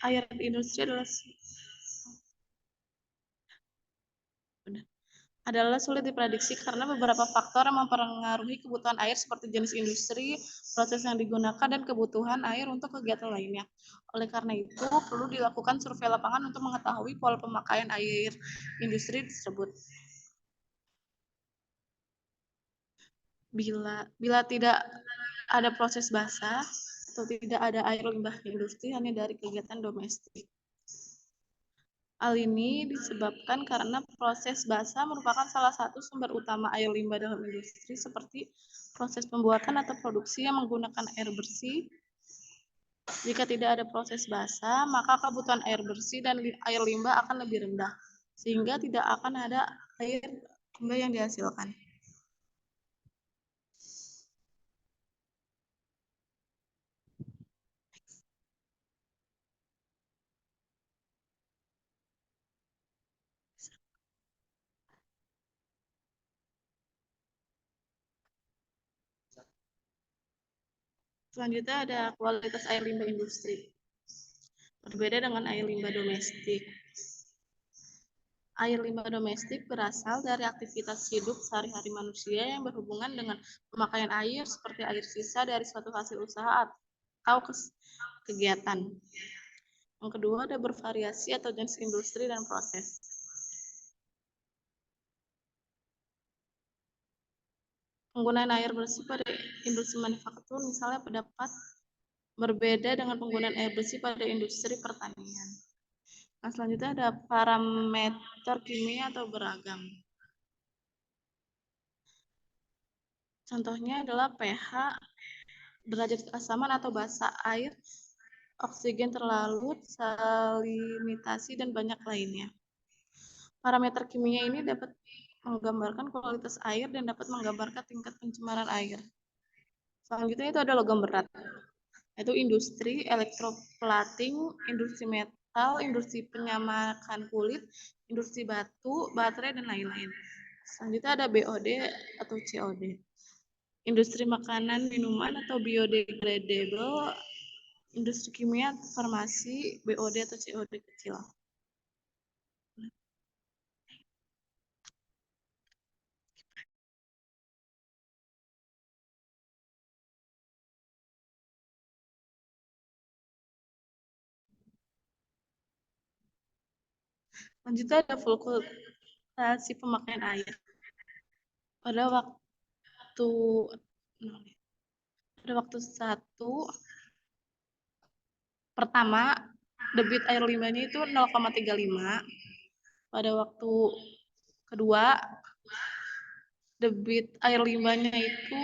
air di industri adalah sulit diprediksi karena beberapa faktor yang mempengaruhi kebutuhan air seperti jenis industri, proses yang digunakan, dan kebutuhan air untuk kegiatan lainnya. Oleh karena itu, perlu dilakukan survei lapangan untuk mengetahui pola pemakaian air industri tersebut. Bila tidak ada proses basah atau tidak ada air limbah industri hanya dari kegiatan domestik. Hal ini disebabkan karena proses basah merupakan salah satu sumber utama air limbah dalam industri seperti proses pembuatan atau produksi yang menggunakan air bersih. Jika tidak ada proses basah, maka kebutuhan air bersih dan air limbah akan lebih rendah, sehingga tidak akan ada air limbah yang dihasilkan. Selanjutnya ada kualitas air limbah industri. Berbeda dengan air limbah domestik. Air limbah domestik berasal dari aktivitas hidup sehari-hari manusia yang berhubungan dengan pemakaian air seperti air sisa dari suatu hasil usaha atau kegiatan. Yang kedua ada bervariasi atau jenis industri dan proses. Penggunaan air bersih pada industri manufaktur misalnya dapat berbeda dengan penggunaan air bersih pada industri pertanian. Nah, selanjutnya ada parameter kimia atau beragam. Contohnya adalah pH, derajat keasaman atau basa air, oksigen terlarut, salinitasi, dan banyak lainnya. Parameter kimia ini dapat menggambarkan kualitas air dan dapat menggambarkan tingkat pencemaran air. Selanjutnya itu ada logam berat, yaitu industri elektroplating, industri metal, industri penyamakan kulit, industri batu, baterai, dan lain-lain. Selanjutnya ada BOD atau COD. Industri makanan, minuman atau biodegradable, industri kimia, farmasi, BOD atau COD kecil. Selanjutnya ada fluktuasi pemakaian air. Pada waktu satu pertama, debit air limbahnya itu 0,35. Pada waktu kedua, debit air limbahnya itu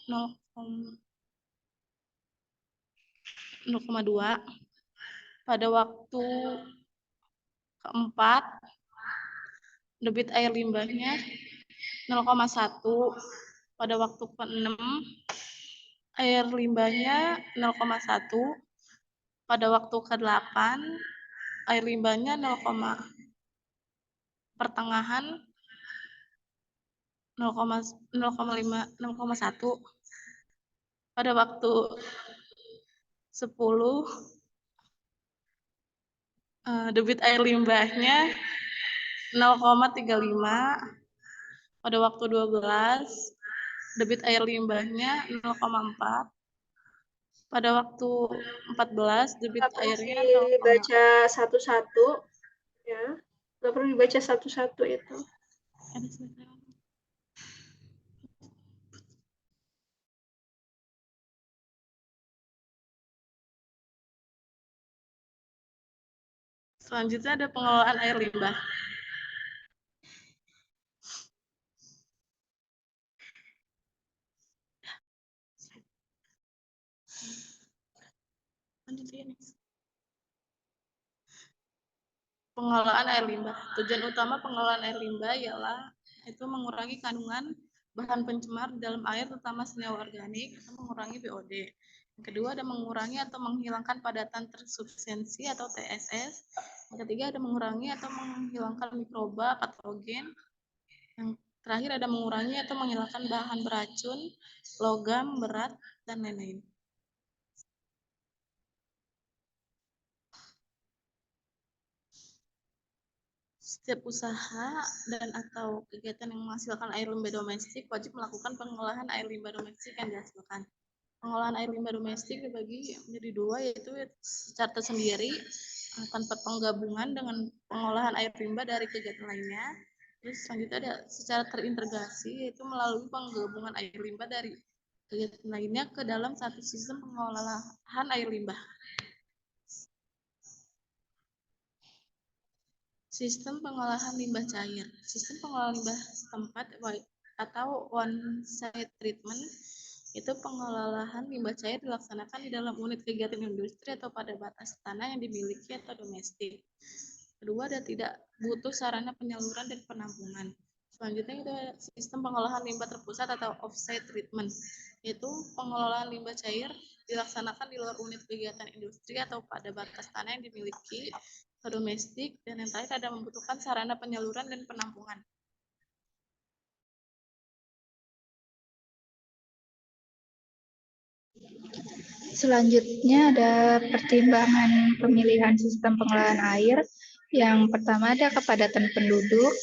0,2. Pada waktu keempat, debit air limbahnya 0,1. Pada waktu ke-6, air limbahnya 0,1. Pada waktu ke-8, air limbahnya 0,1. Pada waktu 10, debit air limbahnya 0,35. Pada waktu 12, debit air limbahnya 0,4. Pada waktu 14, debit airnya 0,4. Dibaca satu-satu, ya. Nggak perlu dibaca satu-satu itu. Selanjutnya ada pengelolaan air limbah. Pengelolaan air limbah. Tujuan utama pengelolaan air limbah ialah itu mengurangi kandungan bahan pencemar dalam air, terutama senyawa organik, atau mengurangi BOD. Yang kedua ada mengurangi atau menghilangkan padatan tersubstansi atau TSS. Yang ketiga ada mengurangi atau menghilangkan mikroba patogen. Yang terakhir ada mengurangi atau menghilangkan bahan beracun, logam, berat, dan lain-lain. Setiap usaha dan atau kegiatan yang menghasilkan air limbah domestik wajib melakukan pengolahan air limbah domestik yang dihasilkan. Pengolahan air limbah domestik dibagi menjadi dua, yaitu secara tersendiri tanpa penggabungan dengan pengolahan air limbah dari kegiatan lainnya. Terus selanjutnya ada secara terintegrasi, yaitu melalui penggabungan air limbah dari kegiatan lainnya ke dalam satu sistem pengolahan air limbah. Sistem pengolahan limbah cair. Sistem pengolahan limbah setempat atau on-site treatment itu pengolahan limbah cair dilaksanakan di dalam unit kegiatan industri atau pada batas tanah yang dimiliki atau domestik. Kedua, ada tidak butuh sarana penyaluran dan penampungan. Selanjutnya itu sistem pengolahan limbah terpusat atau off-site treatment, yaitu pengelolaan limbah cair dilaksanakan di luar unit kegiatan industri atau pada batas tanah yang dimiliki atau domestik, dan yang terakhir ada membutuhkan sarana penyaluran dan penampungan. Selanjutnya ada pertimbangan pemilihan sistem pengolahan air. Yang pertama ada kepadatan penduduk,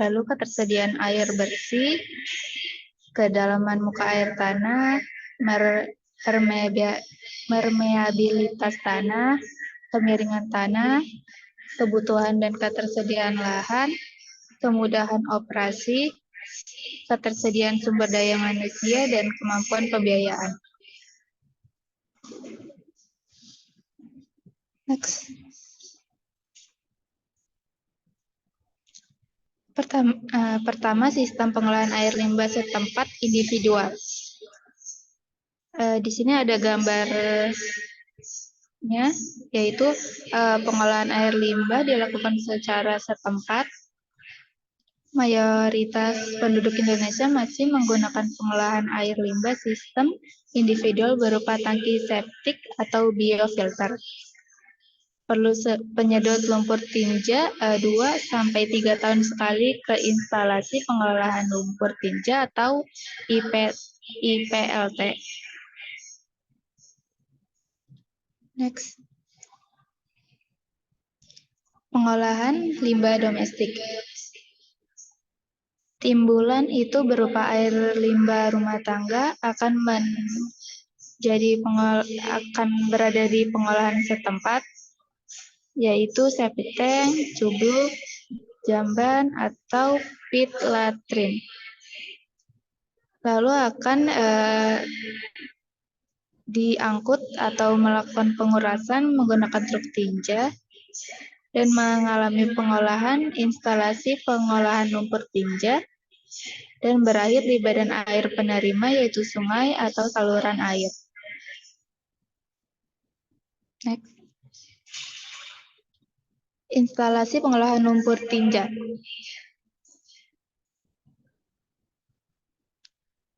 lalu ketersediaan air bersih, kedalaman muka air tanah, permeabilitas tanah, kemiringan tanah, kebutuhan dan ketersediaan lahan, kemudahan operasi, ketersediaan sumber daya manusia, dan kemampuan pembiayaan. Next. Pertama, sistem pengolahan air limbah setempat individual. Di sini ada gambarnya, yaitu pengolahan air limbah dilakukan secara setempat. Mayoritas penduduk Indonesia masih menggunakan pengolahan air limbah sistem individual berupa tangki septik atau biofilter. Perlu penyedot lumpur tinja 2-3 tahun sekali ke instalasi pengolahan lumpur tinja atau IPLT. Next. Pengolahan limbah domestik. Timbulan itu berupa air limbah rumah tangga akan berada di pengolahan setempat, yaitu septic tank, cubuk, jamban, atau pit latrin. Lalu akan diangkut atau melakukan pengurasan menggunakan truk tinja dan mengalami pengolahan instalasi pengolahan lumpur tinja dan berakhir di badan air penerima, yaitu sungai atau saluran air. Next. Instalasi pengolahan lumpur tinja.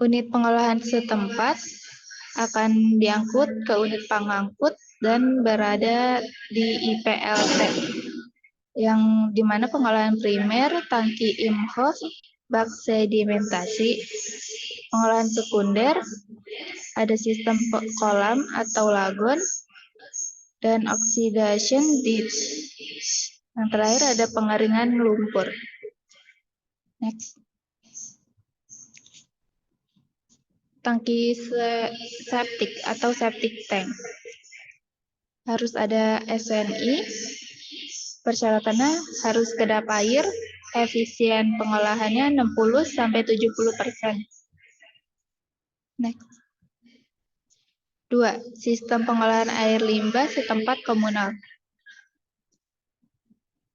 Unit pengolahan setempat akan diangkut ke unit pengangkut dan berada di IPLT, yang dimana pengolahan primer, tangki imhoff, bak sedimentasi. Pengolahan sekunder, ada sistem kolam atau lagon, dan oxidation ditch. Yang terakhir ada pengeringan lumpur. Next. Tangki septik atau septic tank. Harus ada SNI, persyaratannya harus kedap air, efisien pengolahannya 60-70%. Next. 2. Sistem pengolahan air limbah setempat komunal.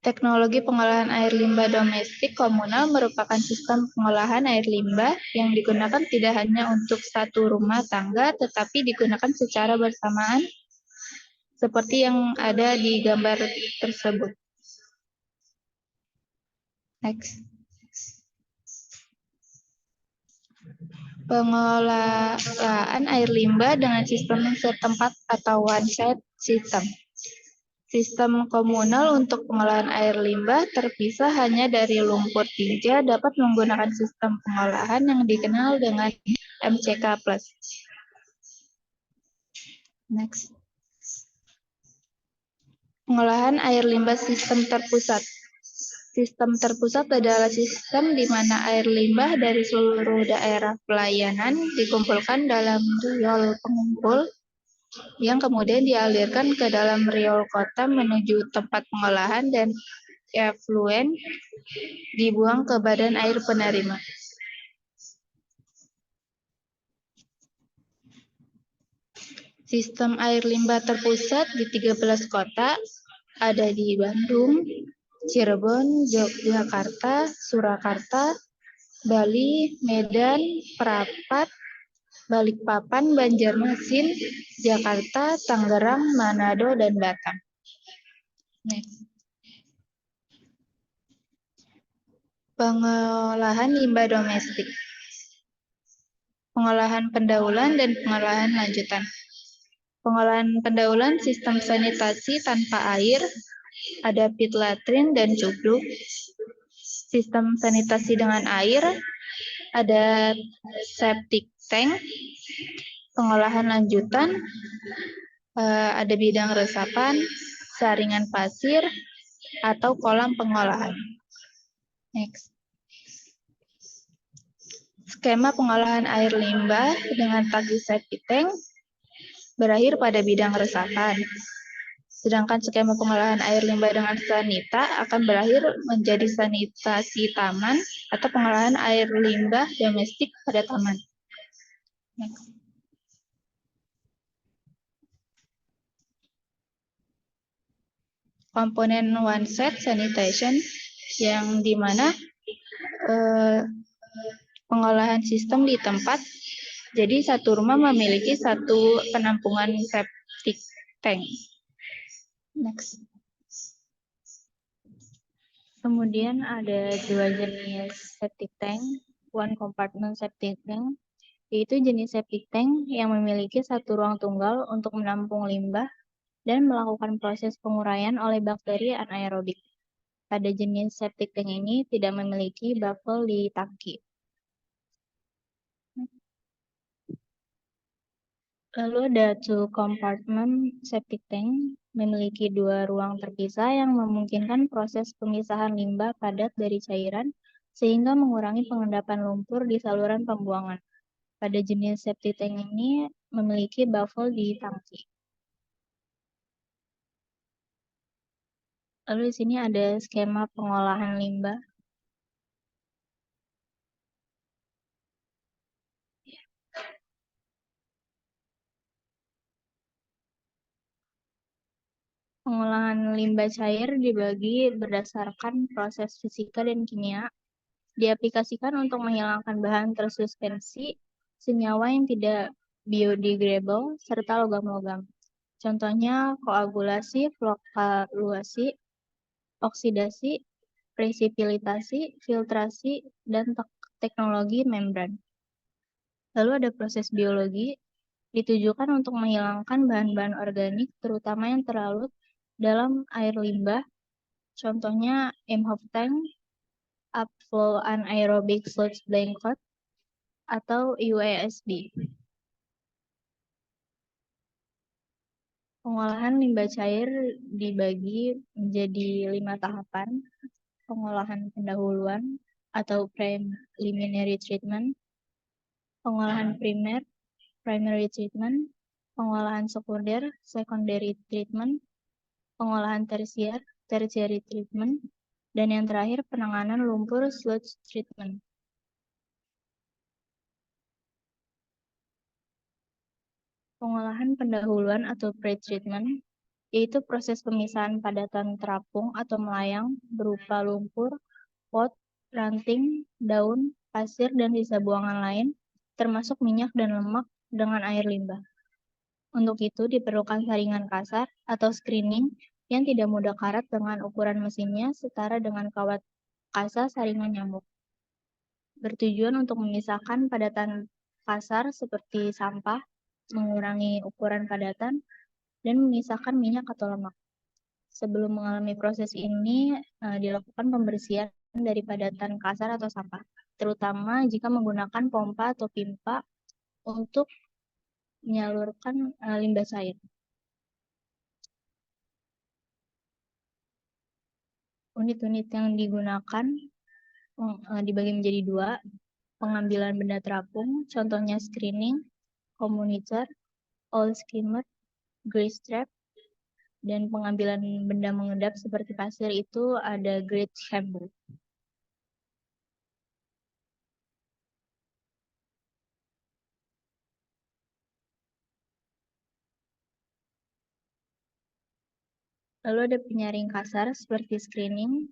Teknologi pengolahan air limbah domestik komunal merupakan sistem pengolahan air limbah yang digunakan tidak hanya untuk satu rumah tangga, tetapi digunakan secara bersamaan seperti yang ada di gambar tersebut. Next. Pengolahan air limbah dengan sistem setempat atau one-site system. Sistem komunal untuk pengolahan air limbah terpisah hanya dari lumpur tinja dapat menggunakan sistem pengolahan yang dikenal dengan MCK+. Next. Pengolahan air limbah sistem terpusat. Sistem terpusat adalah sistem di mana air limbah dari seluruh daerah pelayanan dikumpulkan dalam riol pengumpul yang kemudian dialirkan ke dalam riol kota menuju tempat pengolahan dan efluen dibuang ke badan air penerima. Sistem air limbah terpusat di 13 kota ada di Bandung, Cirebon, Yogyakarta, Surakarta, Bali, Medan, Prapat, Balikpapan, Banjarmasin, Jakarta, Tangerang, Manado, dan Batam. Next. Pengolahan limbah domestik. Pengolahan pendahuluan dan pengolahan lanjutan. Pengolahan pendahuluan sistem sanitasi tanpa air, ada pit latrin dan cubluk. Sistem sanitasi dengan air, ada septic tank. Pengolahan lanjutan, ada bidang resapan, saringan pasir, atau kolam pengolahan. Next. Skema pengolahan air limbah dengan tangki septic tank berakhir pada bidang resapan. Sedangkan skema pengolahan air limbah dengan sanita akan berakhir menjadi sanitasi taman atau pengolahan air limbah domestik pada taman. Next. Komponen one set sanitation yang dimana pengolahan sistem di tempat, jadi satu rumah memiliki satu penampungan septic tank. Next. Kemudian ada dua jenis septic tank, one compartment septic tank, yaitu jenis septic tank yang memiliki satu ruang tunggal untuk menampung limbah dan melakukan proses penguraian oleh bakteri anaerobik. Pada jenis septic tank ini tidak memiliki baffle di tangki. Lalu ada two compartment septic tank, memiliki dua ruang terpisah yang memungkinkan proses pemisahan limbah padat dari cairan sehingga mengurangi pengendapan lumpur di saluran pembuangan. Pada jenis septic tank ini memiliki baffle di tangki. Lalu di sini ada skema pengolahan limbah. Pengolahan limbah cair dibagi berdasarkan proses fisika dan kimia. Diaplikasikan untuk menghilangkan bahan tersuspensi, senyawa yang tidak biodegradable, serta logam-logam. Contohnya koagulasi, flokaluasi, oksidasi, presipitasi, filtrasi, dan teknologi membran. Lalu ada proses biologi, ditujukan untuk menghilangkan bahan-bahan organik, terutama yang terlarut dalam air limbah. Contohnya Imhoff tank, upflow anaerobic sludge blanket, atau UASB. Pengolahan limbah cair dibagi menjadi 5 tahapan. Pengolahan pendahuluan atau preliminary treatment, pengolahan primer, primary treatment, pengolahan sekunder, secondary treatment, pengolahan tersier, tertiary treatment, dan yang terakhir penanganan lumpur sludge treatment. Pengolahan pendahuluan atau pre-treatment yaitu proses pemisahan padatan terapung atau melayang berupa lumpur, pot, ranting, daun, pasir, dan sisa buangan lain, termasuk minyak dan lemak dengan air limbah. Untuk itu diperlukan saringan kasar atau screening yang tidak mudah karat dengan ukuran mesinnya setara dengan kawat kasa saringan nyamuk. Bertujuan untuk memisahkan padatan kasar seperti sampah, mengurangi ukuran padatan, dan memisahkan minyak atau lemak. Sebelum mengalami proses ini, dilakukan pembersihan dari padatan kasar atau sampah, terutama jika menggunakan pompa atau pipa untuk menyalurkan limbah cair. Unit-unit yang digunakan dibagi menjadi dua, pengambilan benda terapung, contohnya screening, communizer, oil skimmer, grease trap, dan pengambilan benda mengedap seperti pasir itu ada grate chamber. Lalu ada penyaring kasar seperti screening.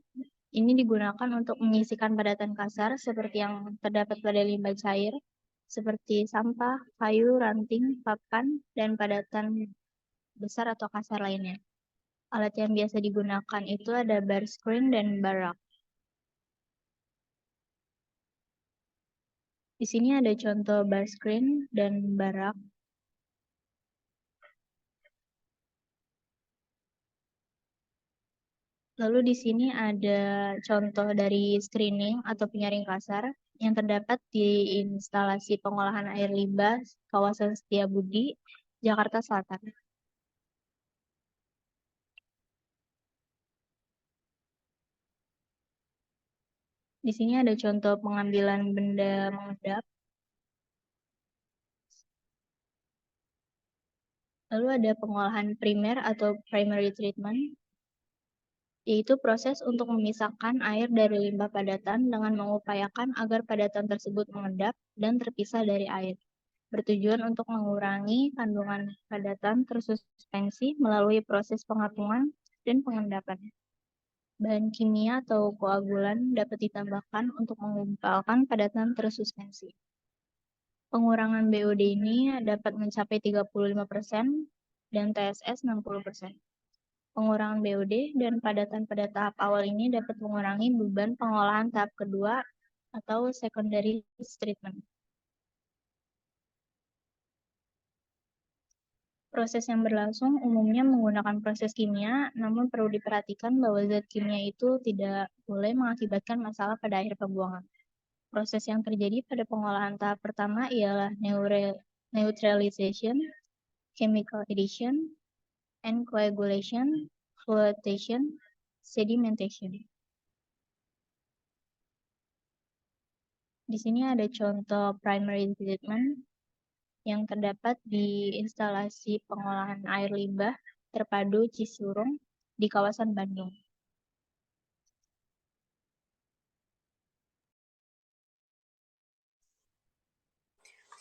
Ini digunakan untuk menyisihkan padatan kasar seperti yang terdapat pada limbah cair, seperti sampah, kayu, ranting, papan, dan padatan besar atau kasar lainnya. Alat yang biasa digunakan itu ada bar screen dan bar rack. Di sini ada contoh bar screen dan bar rack. Lalu di sini ada contoh dari screening atau penyaring kasar yang terdapat di instalasi pengolahan air limbah kawasan Setiabudi, Jakarta Selatan. Di sini ada contoh pengambilan benda mengedap. Lalu ada pengolahan primer atau primary treatment, yaitu proses untuk memisahkan air dari limbah padatan dengan mengupayakan agar padatan tersebut mengedap dan terpisah dari air. Bertujuan untuk mengurangi kandungan padatan tersuspensi melalui proses pengapungan dan pengendapan. Bahan kimia atau koagulan dapat ditambahkan untuk mengumpalkan padatan tersuspensi. Pengurangan BOD ini dapat mencapai 35% dan TSS 60%. Pengurangan BOD dan padatan pada tahap awal ini dapat mengurangi beban pengolahan tahap kedua atau secondary treatment. Proses yang berlangsung umumnya menggunakan proses kimia, namun perlu diperhatikan bahwa zat kimia itu tidak boleh mengakibatkan masalah pada akhir pembuangan. Proses yang terjadi pada pengolahan tahap pertama ialah neutralization, chemical addition, and coagulation, flotation, sedimentation. Di sini ada contoh primary treatment yang terdapat di instalasi pengolahan air limbah terpadu Cisurung di kawasan Bandung.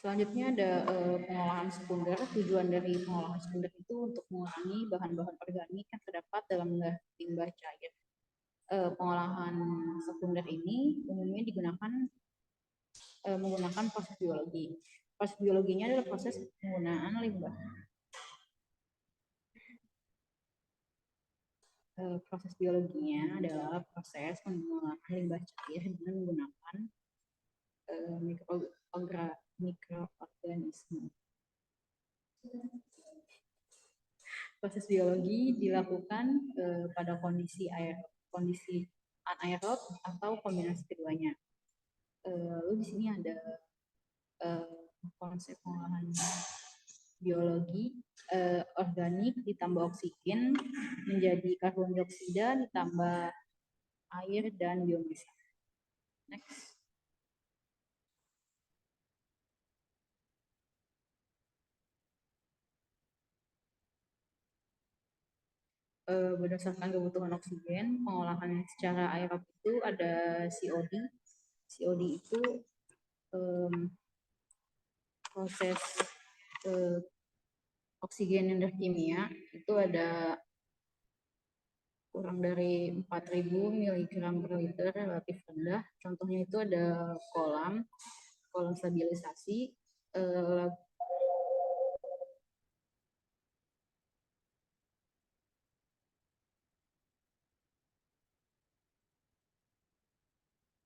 Selanjutnya ada pengolahan sekunder. Tujuan dari pengolahan sekunder itu untuk mengurangi bahan-bahan organik yang terdapat dalam limbah cair. Pengolahan sekunder ini umumnya digunakan menggunakan proses biologi. Proses biologinya adalah proses penggunaan limbah. Proses biologinya adalah proses pengolahan limbah cair dengan menggunakan mikroorganisme. Proses biologi dilakukan pada kondisi anaerob atau kombinasi keduanya. Lalu di sini ada konsep pengolahan biologi organik ditambah oksigen menjadi karbon dioksida ditambah air dan biomasa. Next. Berdasarkan kebutuhan oksigen, pengolahan secara aerob itu ada COD. COD itu proses oksigen kimia itu ada kurang dari 4.000 mg per liter relatif rendah. Contohnya itu ada kolam stabilisasi,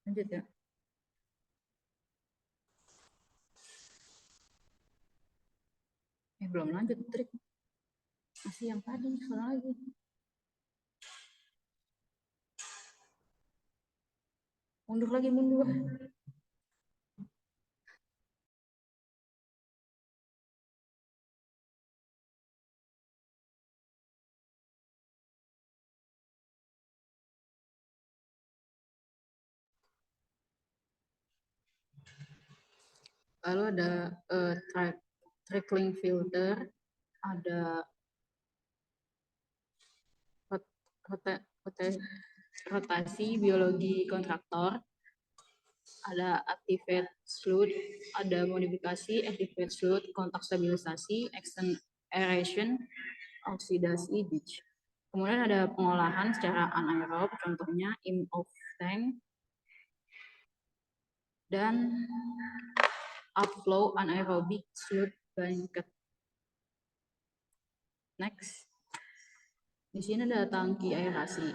lanjut ya. Belum lanjut trik. Masih yang tadi, salah lagi. Mundur lagi, mundur. Lalu ada trickling filter, ada rotasi biologi kontraktor, ada activate fluid, ada modifikasi activate fluid, kontak stabilisasi, aeration, oksidasi, ditch. Kemudian ada pengolahan secara anaerob, contohnya in of tank, dan upflow anaerobic fluid blanket. Next. Di sini ada tangki aerasi.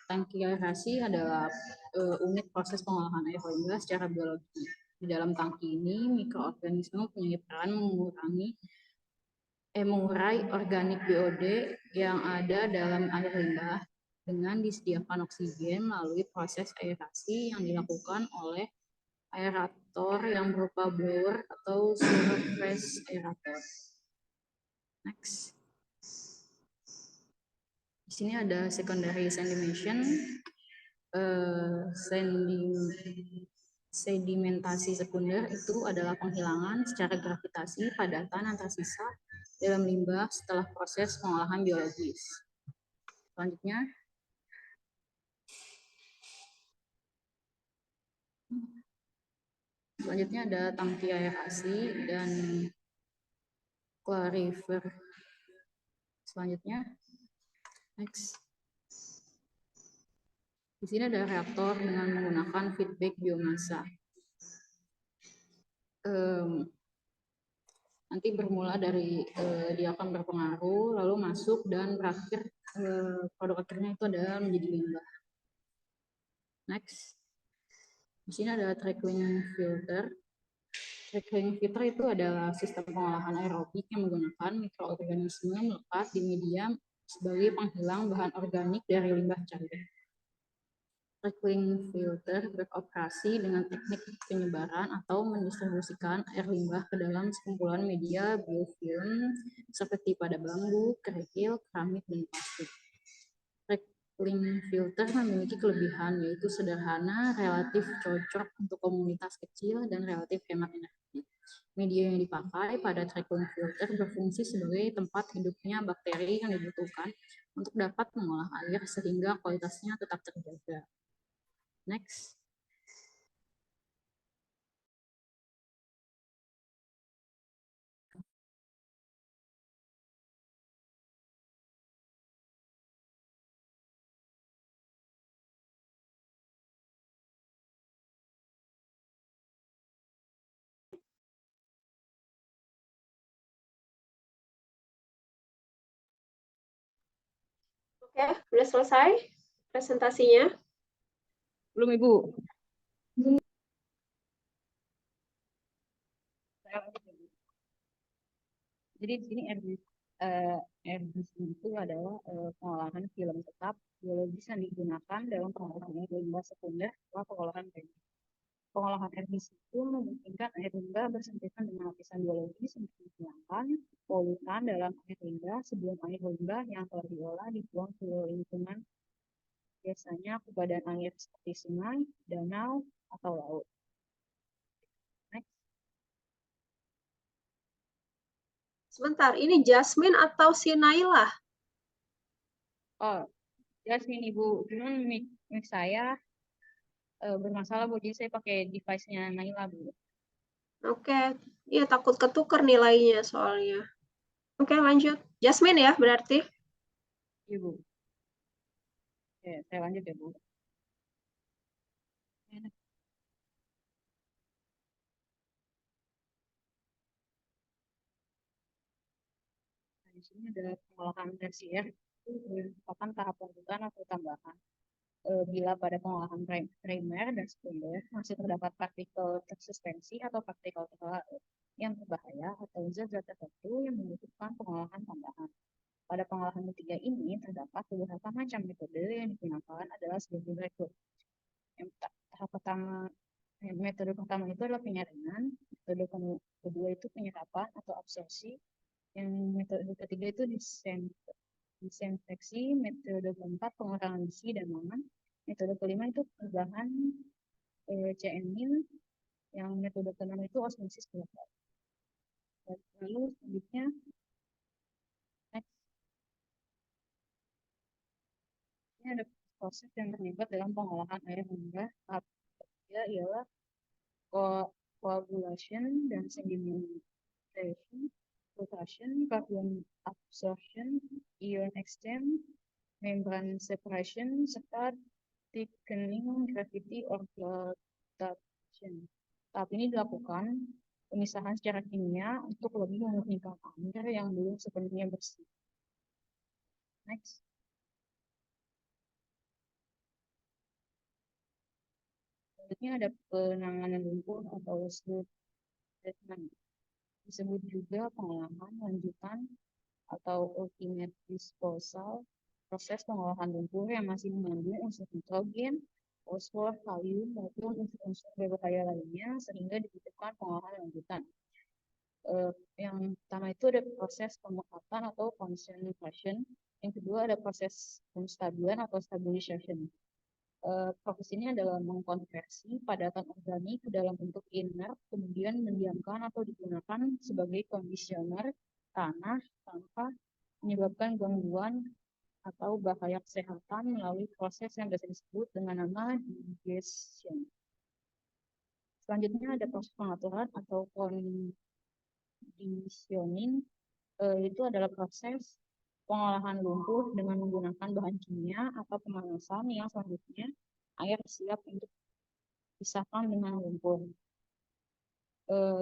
Tangki aerasi adalah unit proses pengolahan air limbah secara biologi. Di dalam tangki ini, mikroorganisme punya peran mengurai organik BOD yang ada dalam air limbah dengan disediakan oksigen melalui proses aerasi yang dilakukan oleh aerator yang berupa blower atau surface aerator. Next. Di sini ada secondary sedimation, sedimentasi sekunder itu adalah penghilangan secara gravitasi padatan antar sisa dalam limbah setelah proses pengolahan biologis. Selanjutnya ada tangki aerasi dan clarifier. Selanjutnya, next. Di sini ada reaktor dengan menggunakan feedback biomasa. Nanti bermula dari dia akan berpengaruh, lalu masuk dan berakhir produk akhirnya itu adalah menjadi limbah. Next. Di sini ada trickling filter. Trickling filter itu adalah sistem pengolahan aerobik yang menggunakan mikroorganisme melekat di media sebagai penghilang bahan organik dari limbah cair. Trickling filter beroperasi dengan teknik penyebaran atau mendistribusikan air limbah ke dalam sekumpulan media biofilm seperti pada bambu, kerikil, keramik, dan plastik. Trickling filter memiliki kelebihan yaitu sederhana, relatif cocok untuk komunitas kecil, dan relatif hemat energi. Media yang dipakai pada trickling filter berfungsi sebagai tempat hidupnya bakteri yang dibutuhkan untuk dapat mengolah air sehingga kualitasnya tetap terjaga. Next. Oke, sudah selesai presentasinya? Belum, Ibu. Jadi di sini RDC itu adalah pengolahan film tetap biologis yang digunakan dalam pengolahan limbah sekunder setelah pengolahan primer. Pengolahan RDC itu memungkinkan air limbah bersentuhan dengan lapisan biologis untuk menghilangkan polutan dalam air limbah sebelum air limbah yang telah diolah dibuang ke lingkungan, biasanya ke badan air seperti sungai, danau, atau laut. Sebentar, ini Jasmine atau si Naila? Oh, Jasmine, Ibu. Cuman mic saya bermasalah, Bu. Jadi saya pakai device-nya Naila, Bu. Oke, iya takut ketukar nilainya soalnya. Oke, lanjut. Jasmine ya berarti? Ibu. Oke, saya lanjut ya, Bu. Nah, di sini ada pengolahan tersier, itu merupakan tahap lanjutan atau tambahan. Bila pada pengolahan primer dan sekunder masih terdapat partikel tersuspensi atau partikel terlarut yang berbahaya atau zat-zat tertentu yang membutuhkan pengolahan tambahan. Pada pengolahan ketiga ini terdapat beberapa macam metode yang digunakan adalah sebagai berikut. Yang tahap pertama, metode pertama itu adalah penyaringan, metode kedua itu penyerapan atau absorpsi, yang metode ketiga itu disinfeksi, metode keempat pengurangan besi dan mangan, metode kelima itu perubahan CN-MIN, yang metode keenam itu osmosis global. Lalu selanjutnya next. Ini ada proses yang terlibat dalam pengolahan air limbah. Tahap ketiga ialah coagulation dan sedimentation, filtration, carbon absorption, ion exchange, membrane separation, serta thickening, gravity or flotation. Tahap ini dilakukan pemisahan secara kimia untuk lebih memurnikan air yang belum sepenuhnya bersih. Next. Selanjutnya ada penanganan lumpur atau sludge treatment. Disebut juga pengolahan lanjutan atau ultimate disposal, proses pengolahan lumpur yang masih mengandung unsur nitrogen, fosfor, kalium, maupun unsur-unsur berbahaya lainnya sehingga dibutuhkan pengolahan lanjutan. Yang pertama itu ada proses pemekatan atau concentration, yang kedua ada proses penstabilan atau stabilization. Proses ini adalah mengkonversi padatan organik ke dalam bentuk inert, kemudian mendiamkan atau digunakan sebagai kondisioner tanah tanpa menyebabkan gangguan atau bahaya kesehatan melalui proses yang biasa disebut dengan nama digestion. Selanjutnya ada proses pengaturan atau conditioning. Itu adalah proses pengolahan lumpur dengan menggunakan bahan kimia atau pemanasan yang selanjutnya air siap untuk dipisahkan dengan lumpur.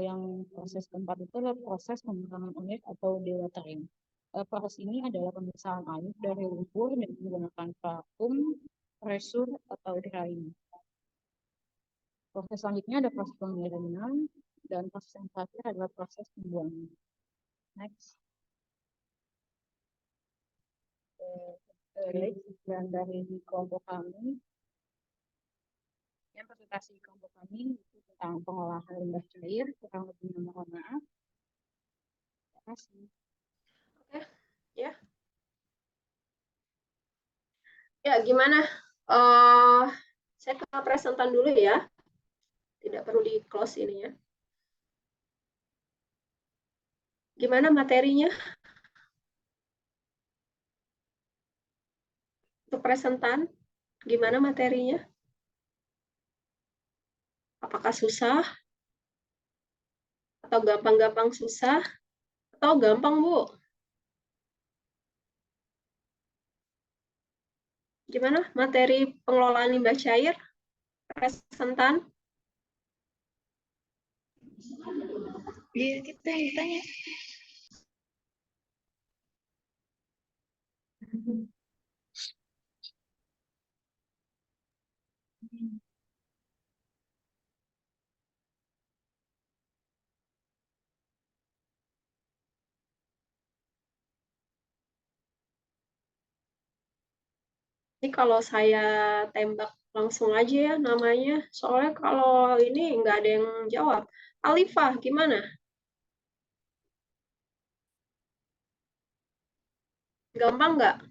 Yang proses keempat itu adalah proses pembuangan air atau dewatering. Proses ini adalah pemisahan air dari lumpur dengan menggunakan vakum, pressure, atau drying. Proses selanjutnya ada proses pengeringan, dan proses yang terakhir adalah proses pembuangan. Next. Dan dari kelompok kami, yang presentasi kelompok kami itu tentang pengolahan limbah cair, kurang lebihnya mohon maaf. Terima kasih. Oke, ya. Ya, gimana? Saya ke presentan dulu ya. Tidak perlu di close ini ya. Gimana materinya? Untuk presentan, gimana materinya? Apakah susah? Atau gampang-gampang susah? Atau gampang, Bu? Gimana materi pengelolaan limbah cair? Presentan? Iya, kita yang tanya. Ini kalau saya tembak langsung aja ya namanya. Soalnya kalau ini nggak ada yang jawab. Alifah, gimana? Gampang nggak?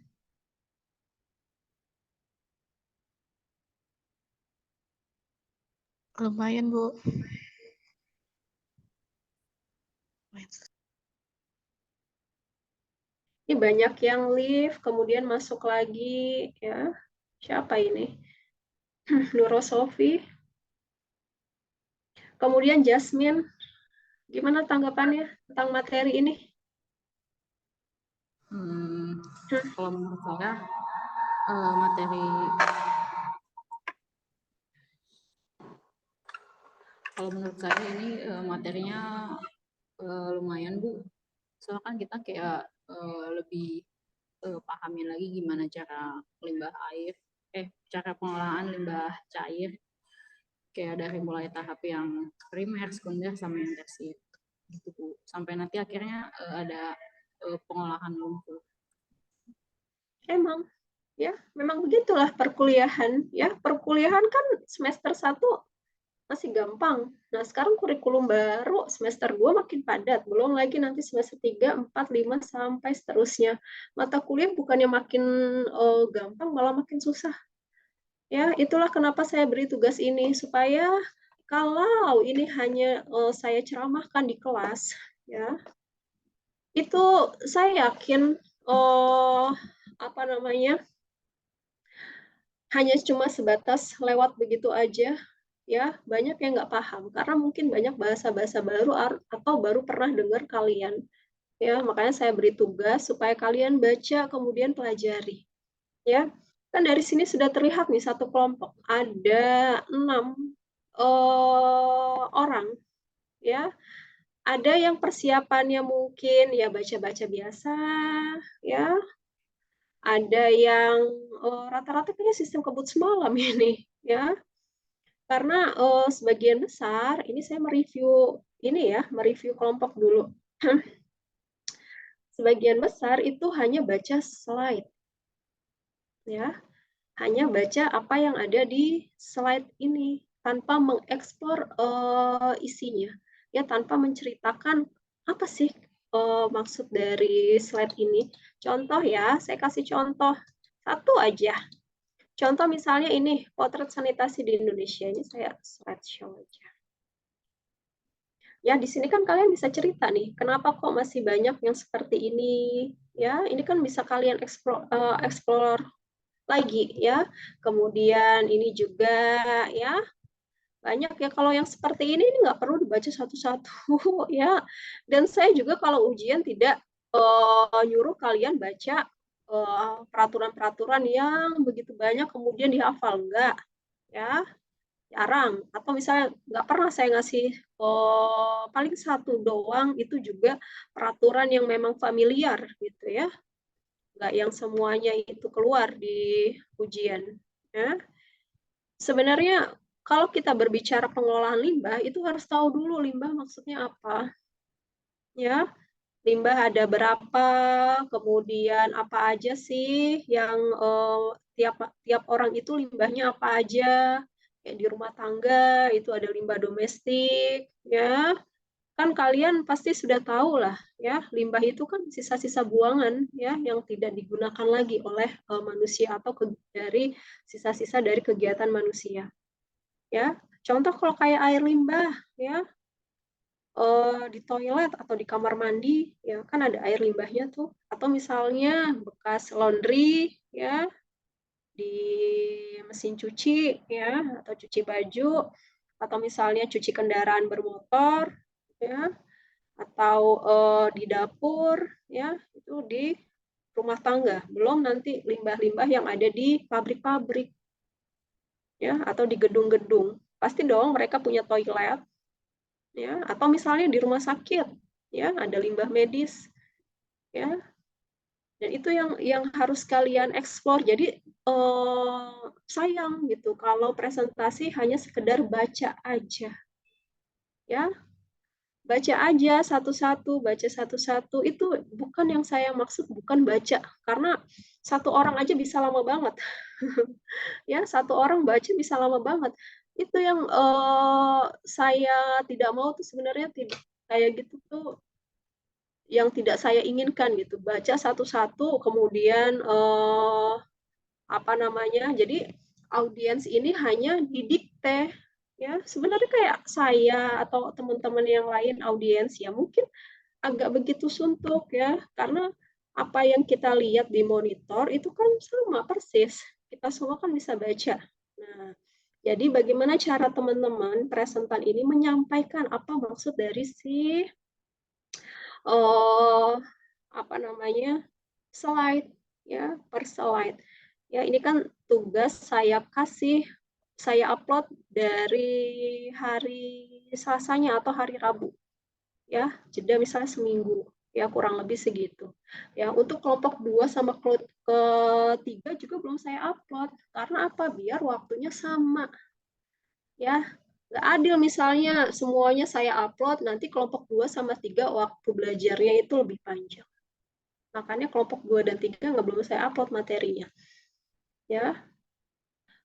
Lumayan, Bu. Ini banyak yang leave, kemudian masuk lagi. Ya, siapa ini? Nurosofi. Kemudian Jasmine. Gimana tanggapannya tentang materi ini? Kalau menurut saya materi. Kalau menurut saya ini materinya lumayan Bu. Soalnya kan kita kayak lebih pahamin lagi gimana cara limbah air, cara pengolahan limbah cair, kayak dari mulai tahap yang primer, sekunder, sama yang tersier, gitu Bu. Sampai nanti akhirnya ada pengolahan lumpur. Emang, ya, memang begitulah perkuliahan. Ya, perkuliahan kan semester 1 masih gampang. Nah, sekarang kurikulum baru semester 2 makin padat. Belum lagi nanti semester 3, 4, 5, sampai seterusnya. Mata kuliah bukannya makin gampang, malah makin susah. Ya, itulah kenapa saya beri tugas ini. Supaya kalau ini hanya saya ceramahkan di kelas, ya, itu saya yakin apa namanya, hanya cuma sebatas lewat begitu aja, ya banyak yang nggak paham karena mungkin banyak bahasa-bahasa baru atau baru pernah dengar kalian, ya makanya saya beri tugas supaya kalian baca kemudian pelajari, ya kan dari sini sudah terlihat nih satu kelompok ada 6 orang, ya ada yang persiapannya mungkin ya baca-baca biasa, ya ada yang rata-rata kayaknya sistem kebut semalam ini, ya karena sebagian besar ini saya mereview ini ya, mereview kelompok dulu. Sebagian besar itu hanya baca slide, ya, hanya baca apa yang ada di slide ini tanpa mengeksplor isinya, ya, tanpa menceritakan apa sih maksud dari slide ini. Contoh ya, saya kasih contoh satu aja. Contoh misalnya ini potret sanitasi di Indonesia, ini saya slideshow aja. Ya, di sini kan kalian bisa cerita nih, kenapa kok masih banyak yang seperti ini? Ya, ini kan bisa kalian explore lagi ya. Kemudian ini juga ya banyak ya kalau yang seperti ini nggak perlu dibaca satu-satu ya. Dan saya juga kalau ujian tidak nyuruh kalian baca peraturan-peraturan yang begitu banyak kemudian dihafal, enggak ya. Jarang, atau misalnya nggak pernah saya ngasih paling satu doang itu juga peraturan yang memang familiar gitu ya, nggak yang semuanya itu keluar di ujian ya. Sebenarnya kalau kita berbicara pengolahan limbah itu harus tahu dulu limbah maksudnya apa ya, limbah ada berapa, kemudian apa aja sih yang tiap orang itu limbahnya apa aja. Kayak di rumah tangga itu ada limbah domestik, ya. Kan kalian pasti sudah tahu lah, ya. Limbah itu kan sisa-sisa buangan, ya, yang tidak digunakan lagi oleh manusia atau dari sisa-sisa dari kegiatan manusia, ya. Contoh kalau kayak air limbah, ya, di toilet atau di kamar mandi ya kan ada air limbahnya tuh, atau misalnya bekas laundry ya di mesin cuci ya atau cuci baju, atau misalnya cuci kendaraan bermotor ya, atau di dapur ya, itu di rumah tangga, belum nanti limbah-limbah yang ada di pabrik-pabrik ya atau di gedung-gedung. Pasti dong mereka punya toilet ya, atau misalnya di rumah sakit ya ada limbah medis ya, dan itu yang harus kalian eksplor. Jadi sayang gitu kalau presentasi hanya sekedar baca aja ya, baca aja satu-satu, baca satu-satu, itu bukan yang saya maksud, bukan baca karena satu orang aja bisa lama banget ya, satu orang baca bisa lama banget. Itu yang saya tidak mau tuh sebenarnya, tidak kayak gitu tuh yang tidak saya inginkan gitu. Baca satu-satu kemudian apa namanya? Jadi audiens ini hanya didikte ya. Sebenarnya kayak saya atau teman-teman yang lain audiens ya mungkin agak begitu suntuk ya, karena apa yang kita lihat di monitor itu kan sama persis. Kita semua kan bisa baca. Nah, jadi bagaimana cara teman-teman presentan ini menyampaikan apa maksud dari si apa namanya slide ya, per slide. Ya, ini kan tugas saya upload dari hari Selasanya atau hari Rabu. Ya, jeda misalnya seminggu. Ya, kurang lebih segitu. Ya, untuk kelompok 2 sama ketiga juga belum saya upload. Karena apa? Biar waktunya sama. Ya, nggak adil misalnya semuanya saya upload, nanti kelompok 2 sama 3 waktu belajarnya itu lebih panjang. Makanya kelompok 2 dan 3 nggak belum saya upload materinya. Ya,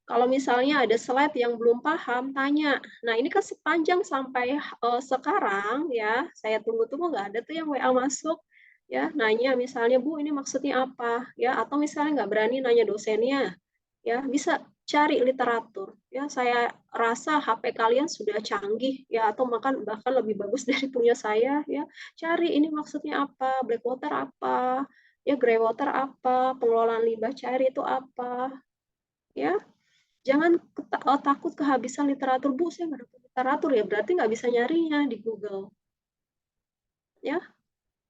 kalau misalnya ada slide yang belum paham, tanya. Nah, ini kan sepanjang sampai sekarang ya, saya tunggu-tunggu nggak ada tuh yang WA masuk. Ya, nanya misalnya, Bu, ini maksudnya apa? Ya, atau misalnya nggak berani nanya dosennya. Ya, bisa cari literatur. Ya, saya rasa HP kalian sudah canggih ya, atau bahkan lebih bagus dari punya saya. Ya, cari ini maksudnya apa? Black water apa? Ya, gray water apa? Pengelolaan limbah cair itu apa? Ya, jangan takut kehabisan literatur. Bu, saya nggak dapat literatur, ya berarti nggak bisa nyarinya di Google. Ya,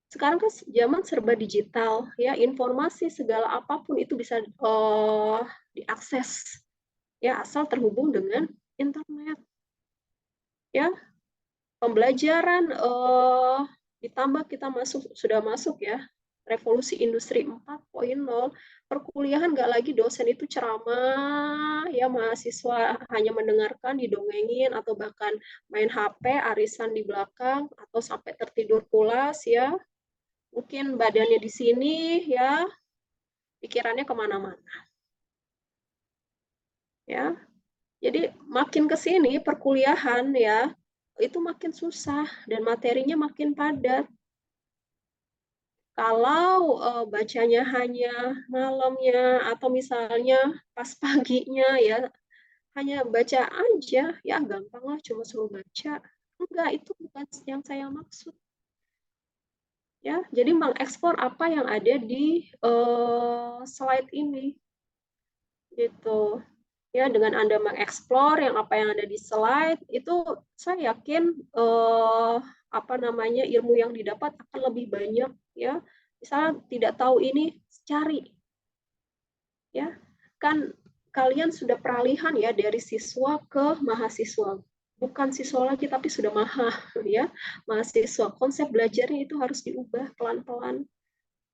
sekarang kan zaman serba digital, ya informasi segala apapun itu bisa diakses, ya asal terhubung dengan internet. Ya, pembelajaran ditambah kita sudah masuk ya revolusi industri 4.0, perkuliahan nggak lagi dosen itu ceramah, ya mahasiswa hanya mendengarkan, didongengin, atau bahkan main HP, arisan di belakang, atau sampai tertidur pulas, ya. Mungkin badannya di sini, ya, pikirannya kemana-mana. Ya, jadi makin ke sini perkuliahan, ya, itu makin susah, dan materinya makin padat. Kalau bacanya hanya malamnya atau misalnya pas paginya ya hanya baca aja, ya gampang lah cuma suruh baca. Enggak, itu bukan yang saya maksud. Ya, jadi mengekspor apa yang ada di slide ini. Gitu. Ya, dengan Anda mengeksplor apa yang ada di slide, itu saya yakin apa namanya ilmu yang didapat akan lebih banyak, ya. Misalnya tidak tahu ini, cari. Ya, kan kalian sudah peralihan ya dari siswa ke mahasiswa. Bukan siswa lagi tapi sudah ya, mahasiswa. Konsep belajarnya itu harus diubah pelan-pelan.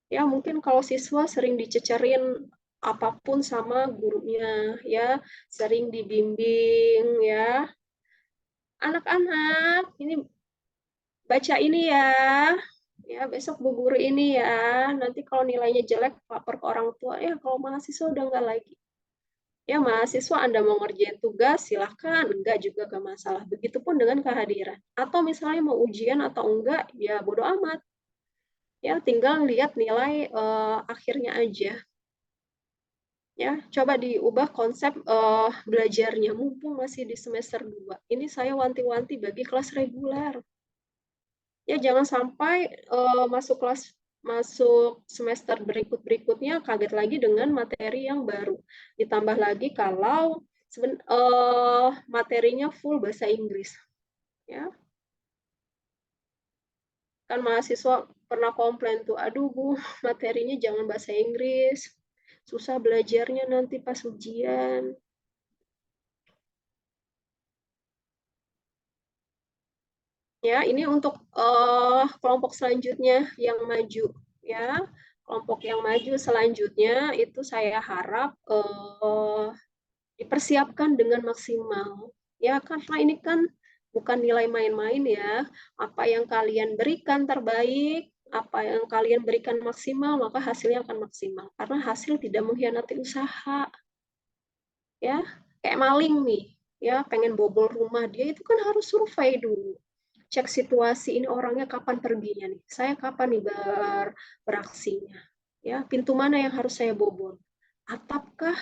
Ya, mungkin kalau siswa sering dicecerin apapun sama gurunya, ya, sering dibimbing, ya. Anak-anak, ini baca ini ya. Ya, besok bu guru ini ya. Nanti kalau nilainya jelek lapor ke orang tua. Ya, kalau mahasiswa udah enggak lagi. Ya, mahasiswa Anda mau ngerjain tugas, silahkan. Enggak juga gak masalah. Begitupun dengan kehadiran. Atau misalnya mau ujian atau enggak, ya bodo amat. Ya, tinggal lihat nilai akhirnya aja. Ya, coba diubah konsep belajarnya. Mumpung masih di semester 2. Ini saya wanti-wanti bagi kelas reguler. Ya, jangan sampai masuk semester berikutnya kaget lagi dengan materi yang baru. Ditambah lagi kalau materinya full bahasa Inggris. Ya. Kan mahasiswa pernah komplain tuh, aduh Bu, materinya jangan bahasa Inggris. Susah belajarnya nanti pas ujian. Ya, ini untuk kelompok selanjutnya yang maju, ya. Kelompok yang maju selanjutnya itu saya harap dipersiapkan dengan maksimal. Ya, karena ini kan bukan nilai main-main ya. Apa yang kalian berikan terbaik, apa yang kalian berikan maksimal, maka hasilnya akan maksimal. Karena hasil tidak mengkhianati usaha. Ya, kayak maling nih, ya, pengen bobol rumah dia itu kan harus survei dulu. Cek situasi ini orangnya kapan perginya nih, saya kapan nih beraksinya, ya pintu mana yang harus saya bobol, atapkah,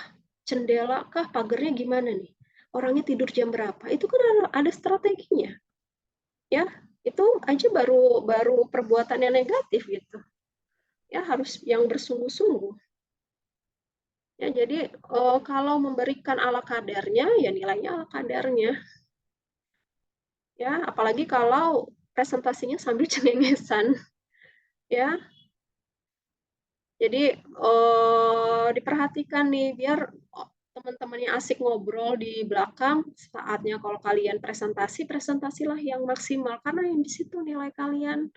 jendela kah, pagarnya gimana nih, orangnya tidur jam berapa, itu kan ada strateginya, ya itu aja baru perbuatan yang negatif gitu, ya harus yang bersungguh-sungguh. Ya, jadi kalau memberikan ala kadarnya, ya nilainya ala kadarnya. Ya, apalagi kalau presentasinya sambil cengengesan. Ya, Jadi diperhatikan nih biar teman-temannya asik ngobrol di belakang, saatnya kalau kalian presentasilah yang maksimal karena yang di situ nilai kalian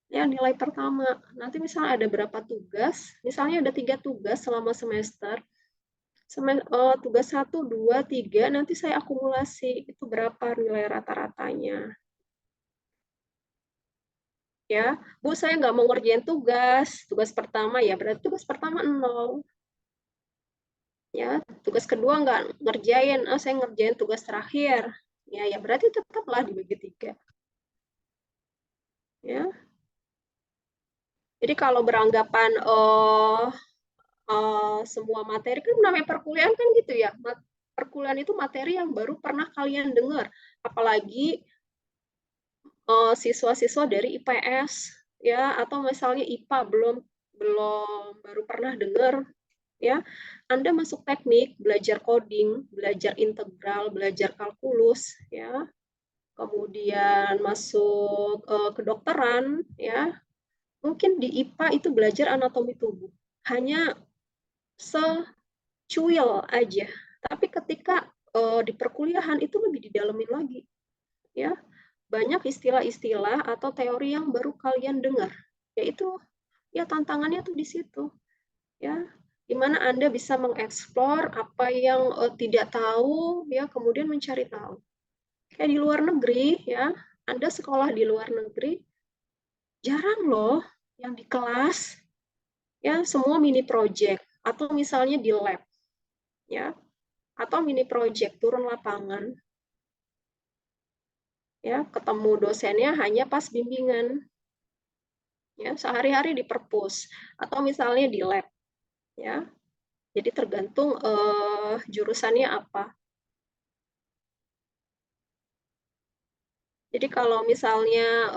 ya nilai pertama. Nanti misalnya ada berapa tugas, misalnya ada 3 tugas selama semester, tugas 1, 2, 3, nanti saya akumulasi itu berapa nilai rata-ratanya. Ya, Bu, saya nggak mau ngerjain tugas pertama ya, berarti tugas pertama 0. Ya, tugas kedua nggak ngerjain, saya ngerjain tugas terakhir. Ya berarti tetaplah dibagi 3. Ya. Jadi kalau beranggapan semua materi kan namanya perkuliahan kan gitu ya. Perkuliahan itu materi yang baru pernah kalian dengar, apalagi siswa-siswa dari IPS ya atau misalnya IPA baru pernah dengar ya. Anda masuk teknik, belajar coding, belajar integral, belajar kalkulus ya. Kemudian masuk kedokteran ya. Mungkin di IPA itu belajar anatomi tubuh. Hanya secuil aja. Tapi ketika di perkuliahan itu lebih didalamin lagi. Ya. Banyak istilah-istilah atau teori yang baru kalian dengar. Yaitu ya tantangannya tuh di situ. Ya, di mana Anda bisa mengeksplor apa yang tidak tahu ya, kemudian mencari tahu. Kayak di luar negeri ya, Anda sekolah di luar negeri jarang loh yang di kelas ya semua mini project atau misalnya di lab ya atau mini project turun lapangan ya ketemu dosennya hanya pas bimbingan ya sehari-hari di perpus atau misalnya di lab ya jadi tergantung jurusannya apa. Jadi kalau misalnya